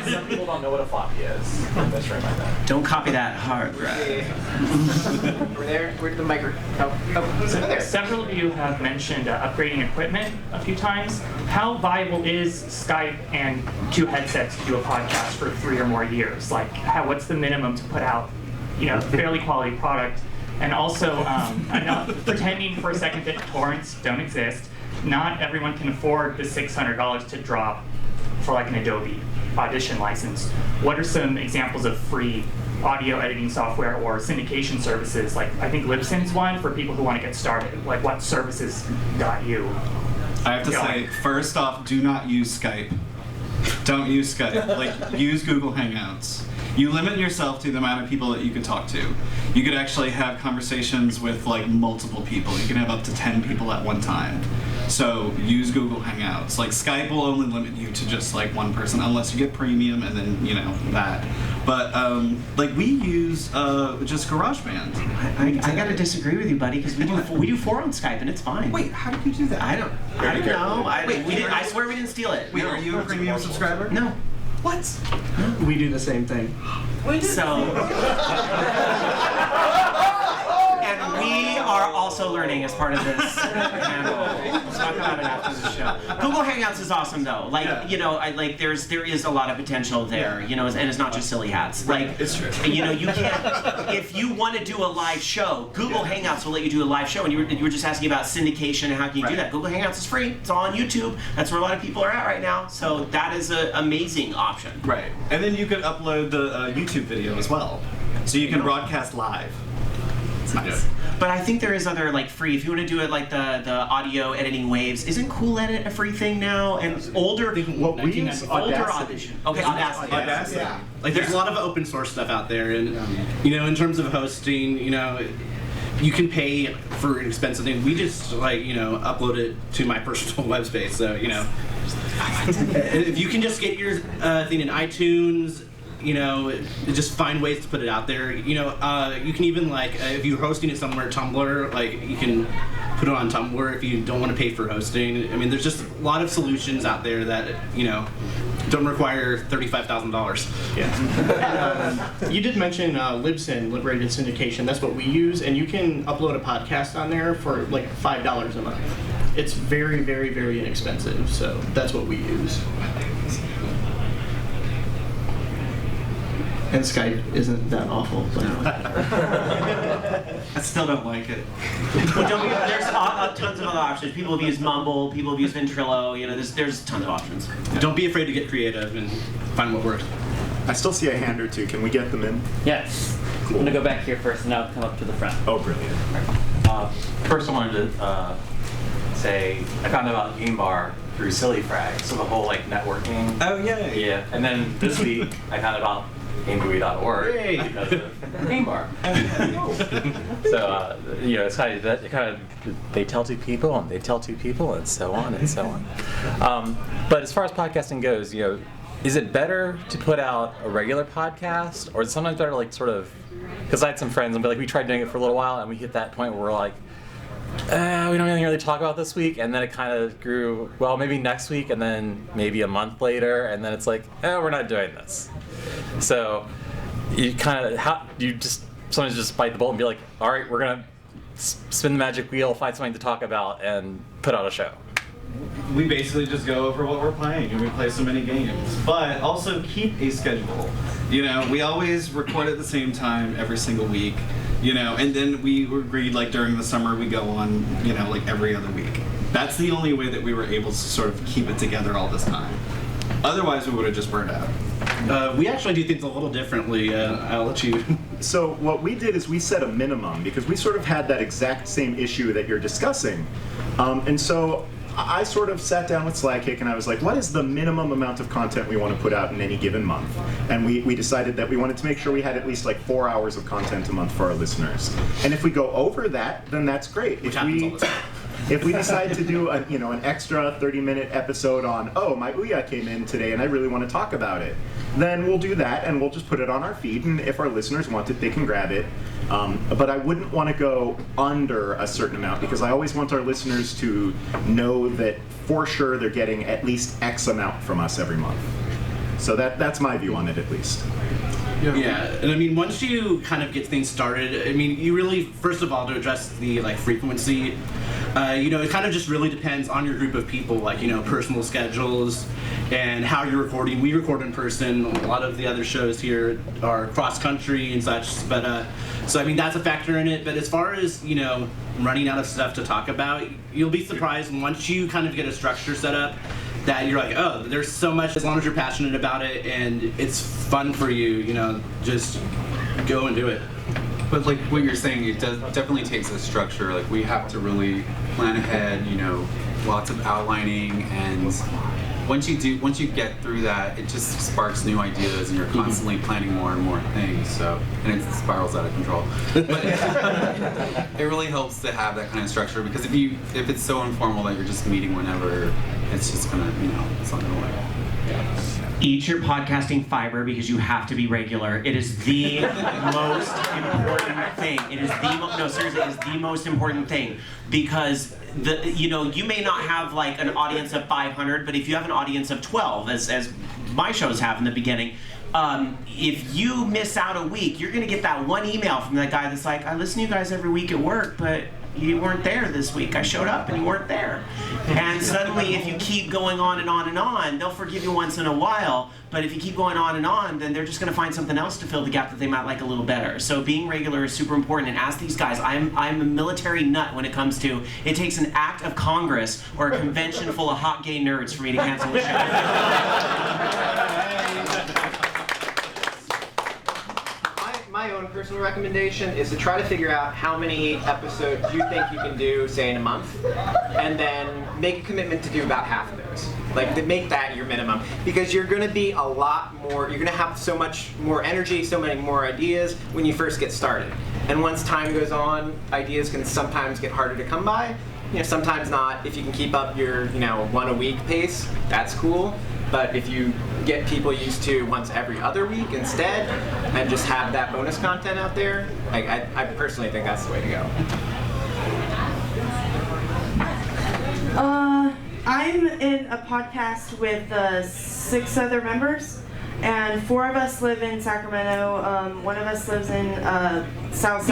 Some people don't know what a floppy is. That's right by that. Don't copy that hard drive. Over there, where's the microphone? Oh, there. Several of you have mentioned upgrading equipment a few times. How viable is Skype and 2 headsets to do a podcast for 3 or more years? Like, what's the minimum to put out, fairly quality product? And also, I'm not pretending for a second that torrents don't exist. Not everyone can afford the $600 to drop for like an Adobe Audition license. What are some examples of free audio editing software or syndication services? Like, I think Libsyn's one for people who want to get started. Like, what services got you? I have to say, first off, do not use Skype. Don't use Skype. Like, use Google Hangouts. You limit yourself to the amount of people that you can talk to. You could actually have conversations with like multiple people. You can have up to 10 people at one time. So use Google Hangouts. Like, Skype will only limit you to just like one person unless you get premium, and then that. But like, we use just GarageBand. I gotta disagree with you, buddy, because we do 4 on Skype and it's fine. Wait, how did you do that? I don't know. I swear we didn't steal it. Wait, are you a premium subscriber? No. What? We do the same thing. And we are also learning as part of this panel. We'll talk about it after the show. Google Hangouts is awesome though. Like, there is a lot of potential there, and it's not just silly hats. Like, it's true. You can't, if you want to do a live show, Google Hangouts will let you do a live show. And you were just asking about syndication and how can you do that. Google Hangouts is free. It's all on YouTube. That's where a lot of people are at right now. So that is an amazing option. Right. And then you could upload the YouTube video as well. So you can broadcast live. It's nice. But I think there is other like free. If you want to do it like the audio editing waves, isn't Cool Edit a free thing now? And older Audition. Okay, Audacity. Yeah. Like, there's a lot of open source stuff out there, and in terms of hosting, you can pay for expensive things. We just upload it to my personal web space. So if you can just get your thing in iTunes. Just find ways to put it out there. You can even if you're hosting it somewhere, Tumblr, you can put it on Tumblr if you don't want to pay for hosting. I mean, there's just a lot of solutions out there that don't require $35,000. Yeah. You did mention Libsyn, Liberated Syndication. That's what we use, and you can upload a podcast on there for like $5 a month. It's very, very, very inexpensive. So that's what we use. And Skype isn't that awful. I still don't like it. Well, there's tons of other options. People have used Mumble, people have used Ventrilo, you know, there's tons of options. Don't be afraid to get creative and find what works. I still see a hand or two. Can we get them in? Yes. I'm going to go back here first and now come up to the front. Oh, brilliant. First I wanted to say I found out about Game Bar through Silly Frag, so the whole like networking. Oh yeah. Yeah, and then this week I found out about GameBuoy.org because of Game Bar. So you know, it's kind of they tell two people and they tell two people and so on and so on. But as far as podcasting goes, you know, is it better to put out a regular podcast, or is it sometimes better to like sort of? Because I had some friends and be like, we tried doing it for a little while and we hit that point where we're like, we don't have anything really to talk about this week, and then it kind of grew, well, maybe next week, and then maybe a month later, and then it's like, we're not doing this. So you kind of, sometimes just bite the bullet and be like, all right, we're going to spin the magic wheel, find something to talk about, and put out a show. We basically just go over what we're playing, and we play so many games. But also keep a schedule. You know, we always record at the same time every single week. You know, and then we agreed like during the summer we go on, you know, like every other week. That's the only way that we were able to sort of keep it together all this time. Otherwise, we would have just burned out. We actually do things a little differently. I'll let you. So what we did is we set a minimum because we sort of had that exact same issue that you're discussing. And so I sort of sat down with Slagkick and I was like, what is the minimum amount of content we want to put out in any given month? And we decided that we wanted to make sure we had at least like 4 hours of content a month for our listeners. And if we go over that, then that's great. If we decide to do an extra 30-minute episode on, my Ouya came in today and I really want to talk about it, then we'll do that and we'll just put it on our feed, and if our listeners want it, they can grab it. But I wouldn't want to go under a certain amount because I always want our listeners to know that for sure they're getting at least X amount from us every month. So that's my view on it at least. Yeah, and I mean, once you kind of get things started, I mean, you really, first of all, to address the like frequency, you know, it kind of just really depends on your group of people, like, you know, personal schedules and how you're recording. We record in person. A lot of the other shows here are cross country and such, but so I mean that's a factor in it. But as far as, you know, running out of stuff to talk about, you'll be surprised once you kind of get a structure set up that you're like, oh, there's so much, as long as you're passionate about it and it's fun for you, you know, just go and do it. But like what you're saying, it definitely takes a structure. Like we have to really plan ahead, you know, lots of outlining, and once you get through that, it just sparks new ideas, and you're constantly planning more and more things. So, and it spirals out of control. But it really helps to have that kind of structure, because if it's so informal that you're just meeting whenever, it's just gonna, you know, it's not gonna work. Eat your podcasting fiber because you have to be regular. It is the most important thing. It is seriously, it is the most important thing, because you may not have like an audience of 500, but if you have an audience of 12, as my shows have in the beginning, if you miss out a week, you're gonna get that one email from that guy that's like, I listen to you guys every week at work, but you weren't there this week. I showed up and you weren't there. And suddenly, if you keep going on and on and on, they'll forgive you once in a while, but if you keep going on, then they're just gonna find something else to fill the gap that they might like a little better. So being regular is super important, and ask these guys, I'm a military nut when it comes to, it takes an act of Congress or a convention full of hot gay nerds for me to cancel the show. My own personal recommendation is to try to figure out how many episodes you think you can do, say, in a month, and then make a commitment to do about half of those. Like, to make that your minimum, because you're going to be a lot more, you're going to have so much more energy, so many more ideas when you first get started. And once time goes on, ideas can sometimes get harder to come by. You know, sometimes not. If you can keep up your, one a week pace, that's cool. But if you get people used to once every other week instead, and just have that bonus content out there, I personally think that's the way to go. I'm in a podcast with 6 other members, and 4 of us live in Sacramento. One of us lives in South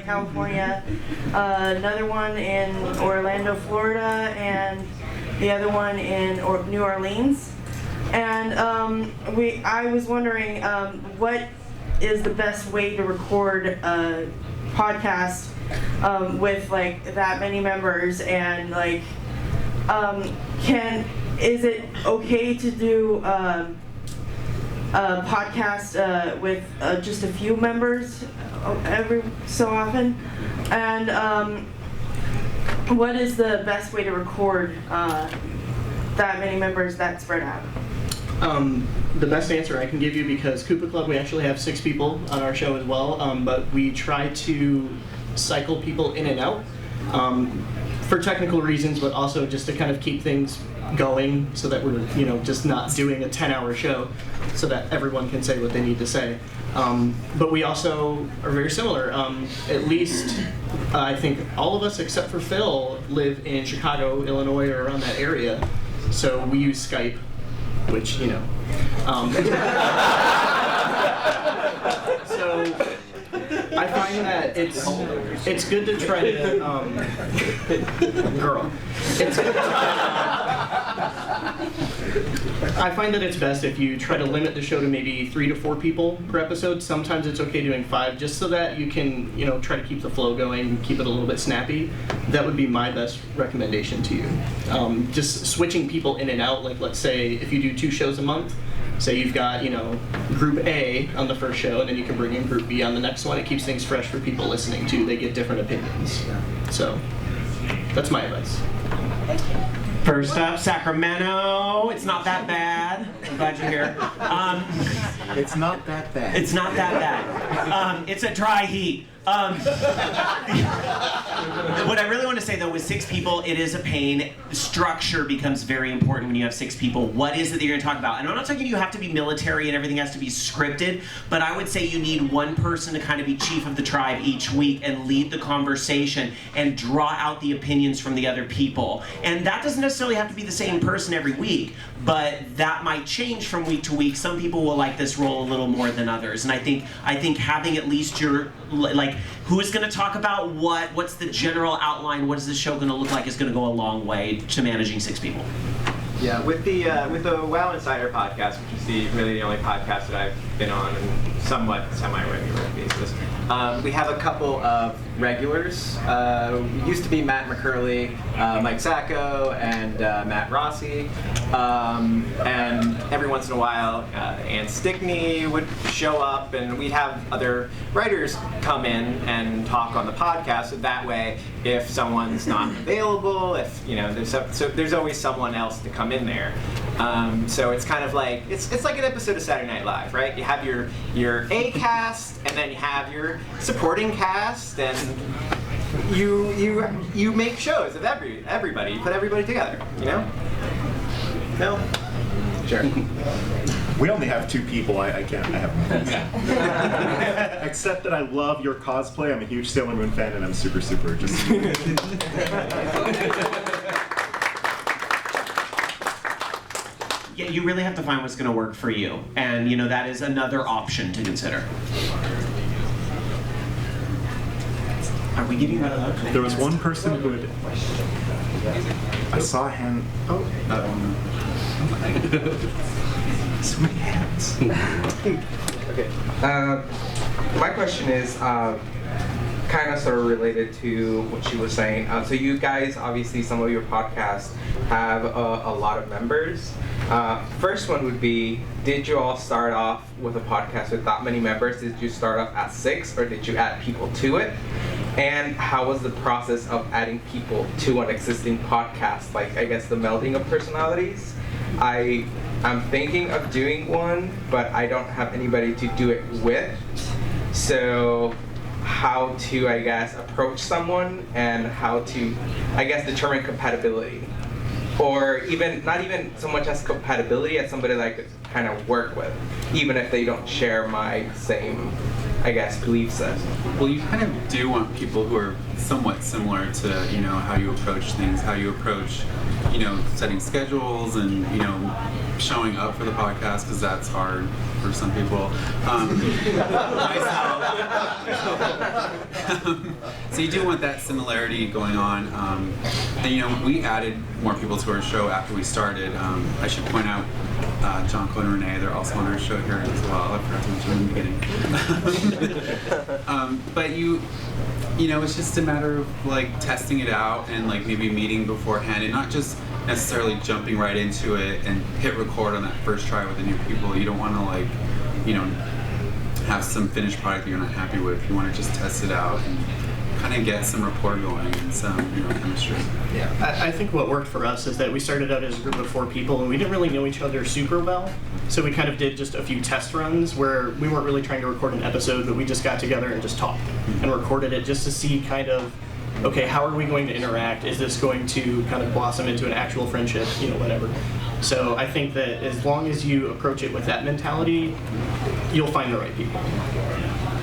California, another one in Orlando, Florida, and the other one in New Orleans. And I was wondering what is the best way to record a podcast with like that many members, and like is it okay to do a podcast with just a few members every so often? And what is the best way to record that many members that spread out? The best answer I can give you, because Koopa Club, we actually have 6 people on our show as well, but we try to cycle people in and out for technical reasons, but also just to kind of keep things going so that we're, just not doing a 10-hour show, so that everyone can say what they need to say. But we also are very similar. At least I think all of us except for Phil live in Chicago, Illinois, or around that area, so we use Skype, which, So I find that it's good to try to I find that it's best if you try to limit the show to maybe 3 to 4 people per episode. Sometimes it's okay doing 5, just so that you can, try to keep the flow going, keep it a little bit snappy. That would be my best recommendation to you. Just switching people in and out, like let's say if you do 2 shows a month, say you've got, Group A on the first show, and then you can bring in Group B on the next one. It keeps things fresh for people listening too. They get different opinions. So that's my advice. First up, Sacramento. It's not that bad. I'm glad you're here. It's not that bad. It's not that bad. It's a dry heat. What I really want to say, though, with 6 people, it is a pain. Structure becomes very important when you have 6 people. What is it that you're going to talk about? And I'm not talking you have to be military and everything has to be scripted, but I would say you need one person to kind of be chief of the tribe each week and lead the conversation and draw out the opinions from the other people. And that doesn't necessarily have to be the same person every week, but that might change from week to week. Some people will like this role a little more than others. And I think having at least your, like, who is going to talk about what's the general outline, what is the show going to look like, is going to go a long way to managing 6 people. Yeah, with the WoW Insider podcast, which is really the only podcast that I've been on and somewhat semi-regular basis, we have a couple of regulars. It used to be Matt McCurley, Mike Sacco, and Matt Rossi. And every once in a while, Ann Stickney would show up, and we'd have other writers come in and talk on the podcast. So that way, if someone's not available, if there's always someone else to come in there. So it's kind of like it's like an episode of Saturday Night Live, right? You have your A cast, and then you have your supporting cast, and you make shows of everybody. You put everybody together, No? Sure. We only have 2 people. I have except that I love your cosplay. I'm a huge Sailor Moon fan, and I'm super just. Yeah, you really have to find what's going to work for you, and that is another option to consider. Are we getting that out? There was one person who had. I saw a hand. Oh. So many hands. Okay. My question is kind of sort of related to what she was saying. So you guys, obviously, some of your podcasts have a lot of members. First one would be, did you all start off with a podcast with that many members? Did you start off at 6, or did you add people to it? And how was the process of adding people to an existing podcast? Like, I guess the melding of personalities. I'm thinking of doing one, but I don't have anybody to do it with. So how to, I guess, approach someone and how to, I guess, determine compatibility. Or even, not even so much as compatibility as somebody that I could kind of work with, even if they don't share my same I guess, belief set? Well, you kind of do want people who are somewhat similar to, how you approach things, how you approach, setting schedules and, showing up for the podcast, because that's hard for some people. So you do want that similarity going on. And, we added more people to our show after we started. I should point out John, Claude, and Renee, they're also on our show here as well. I forgot to mention in the beginning. But it's just a matter of like testing it out and like maybe meeting beforehand and not just necessarily jumping right into it and hit record on that first try with the new people. You don't want to have some finished product that you're not happy with. You want to just test it out and kind of get some rapport going and some chemistry. Yeah, I think what worked for us is that we started out as a group of 4 people and we didn't really know each other super well. So we kind of did just a few test runs where we weren't really trying to record an episode, but we just got together and just talked and recorded it just to see kind of, okay, how are we going to interact? Is this going to kind of blossom into an actual friendship, whatever. So I think that as long as you approach it with that mentality, you'll find the right people.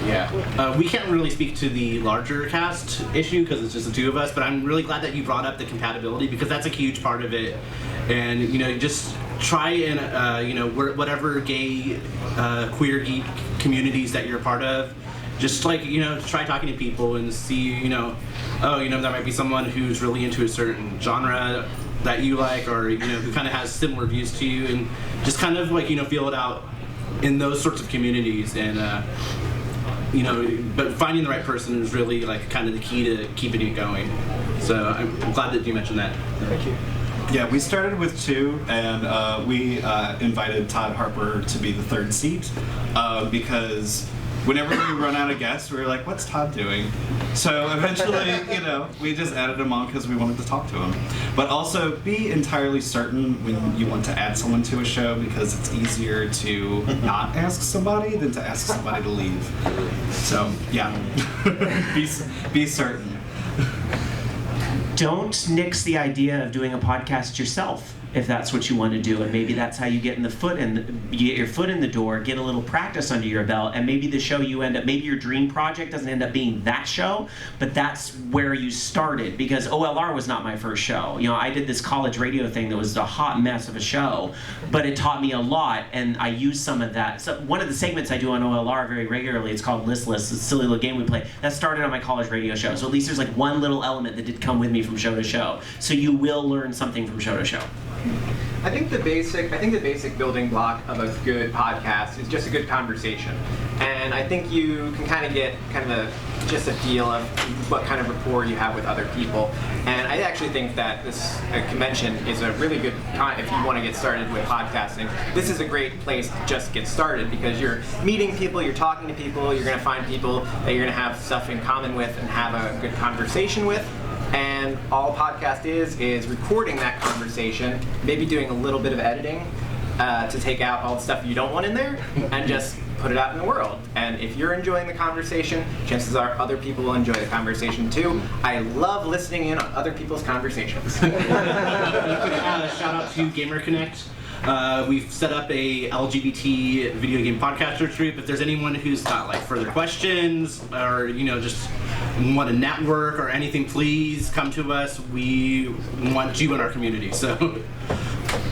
Yeah. We can't really speak to the larger cast issue because it's just the 2 of us, but I'm really glad that you brought up the compatibility because that's a huge part of it. And, just try and, whatever gay, queer geek communities that you're a part of, just try talking to people and see, there might be someone who's really into a certain genre that you like or, who kind of has similar views to you and just kind of feel it out in those sorts of communities and, but finding the right person is really kind of the key to keeping it going. So I'm glad that you mentioned that. Thank you. Yeah, we started with 2, and we invited Todd Harper to be the 3rd seat because whenever we run out of guests, we were like, what's Todd doing? So eventually, we just added him on because we wanted to talk to him. But also be entirely certain when you want to add someone to a show because it's easier to not ask somebody than to ask somebody to leave. So, yeah, be certain. Don't nix the idea of doing a podcast yourself if that's what you want to do, and maybe that's how you get you get your foot in the door, get a little practice under your belt, and maybe the show maybe your dream project doesn't end up being that show, but that's where you started, because OLR was not my first show. I did this college radio thing that was a hot mess of a show, but it taught me a lot, and I used some of that. So one of the segments I do on OLR very regularly, it's called Listless, it's a silly little game we play, that started on my college radio show, so at least there's one little element that did come with me from show to show. So you will learn something from show to show. I think the basic building block of a good podcast is just a good conversation. And I think you can kind of get just a feel of what kind of rapport you have with other people. And I actually think that this convention is a really good time if you want to get started with podcasting. This is a great place to just get started because you're meeting people, you're talking to people, you're going to find people that you're going to have stuff in common with and have a good conversation with. And all podcast is recording that conversation, maybe doing a little bit of editing to take out all the stuff you don't want in there, and just put it out in the world. And if you're enjoying the conversation, chances are other people will enjoy the conversation too. I love listening in on other people's conversations. Shout out to Gamer Connect. We've set up a LGBT video game podcasters group. If there's anyone who's got further questions or just want to network or anything, please come to us. We want you in our community. So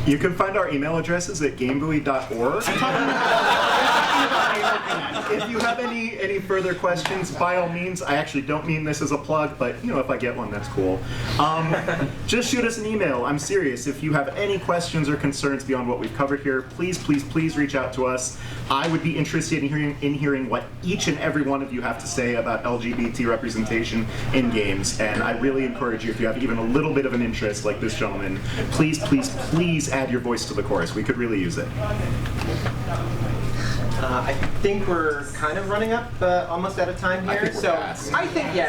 you can find our email addresses at gamebuoy.org. If you have any further questions, by all means, I actually don't mean this as a plug, but if I get one, that's cool. Just shoot us an email. I'm serious. If you have any questions or concerns beyond what we've covered here, please reach out to us. I would be interested in hearing what each and every one of you have to say about LGBT representation in games, and I really encourage you, if you have even a little bit of an interest like this gentleman, please add your voice to the chorus. We could really use it. I think we're kind of running up almost out of time here.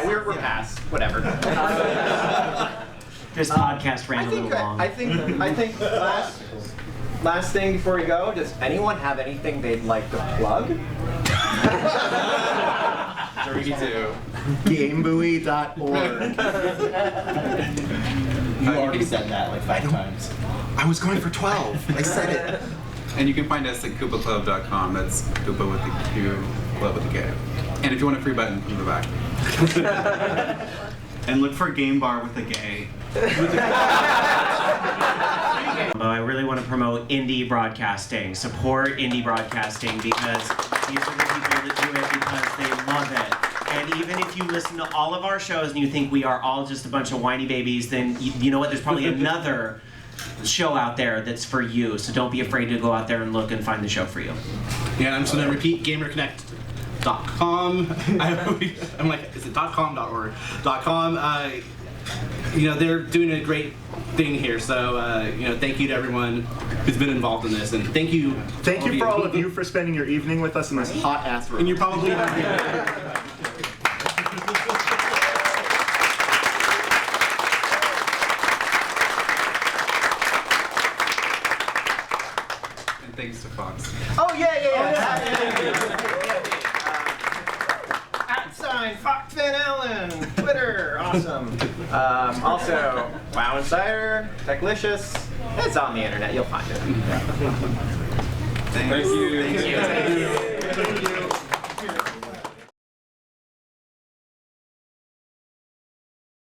We're past. Whatever. This podcast ran a little long. I think last thing before we go, does anyone have anything they'd like to plug? Sure, we do. Gamebuoy.org. You already said that 5 times. I was going for 12. I said it. And you can find us at KoopaClub.com. That's Koopa with the Q, Club with the K. And if you want a free button, you go back. And look for Game Bar with a gay. I really want to promote indie broadcasting. Support indie broadcasting because these are the people that do it because they love it. And even if you listen to all of our shows and you think we are all just a bunch of whiny babies, then you know what? There's probably another show out there that's for you. So don't be afraid to go out there and look and find the show for you. Yeah, and I'm just gonna repeat GamerConnect.com. I'm like, is it .com.org? .com. They're doing a great thing here. So thank you to everyone who's been involved in this, and thank you. Thank you for all of you for spending your evening with us in this hot ass room. And you're probably. And thanks to Fox. Oh yeah. @ Fox Van Allen, Twitter, awesome. Also, Wow Insider, Techlicious. It's on the internet. You'll find it. Thank you. Thank you.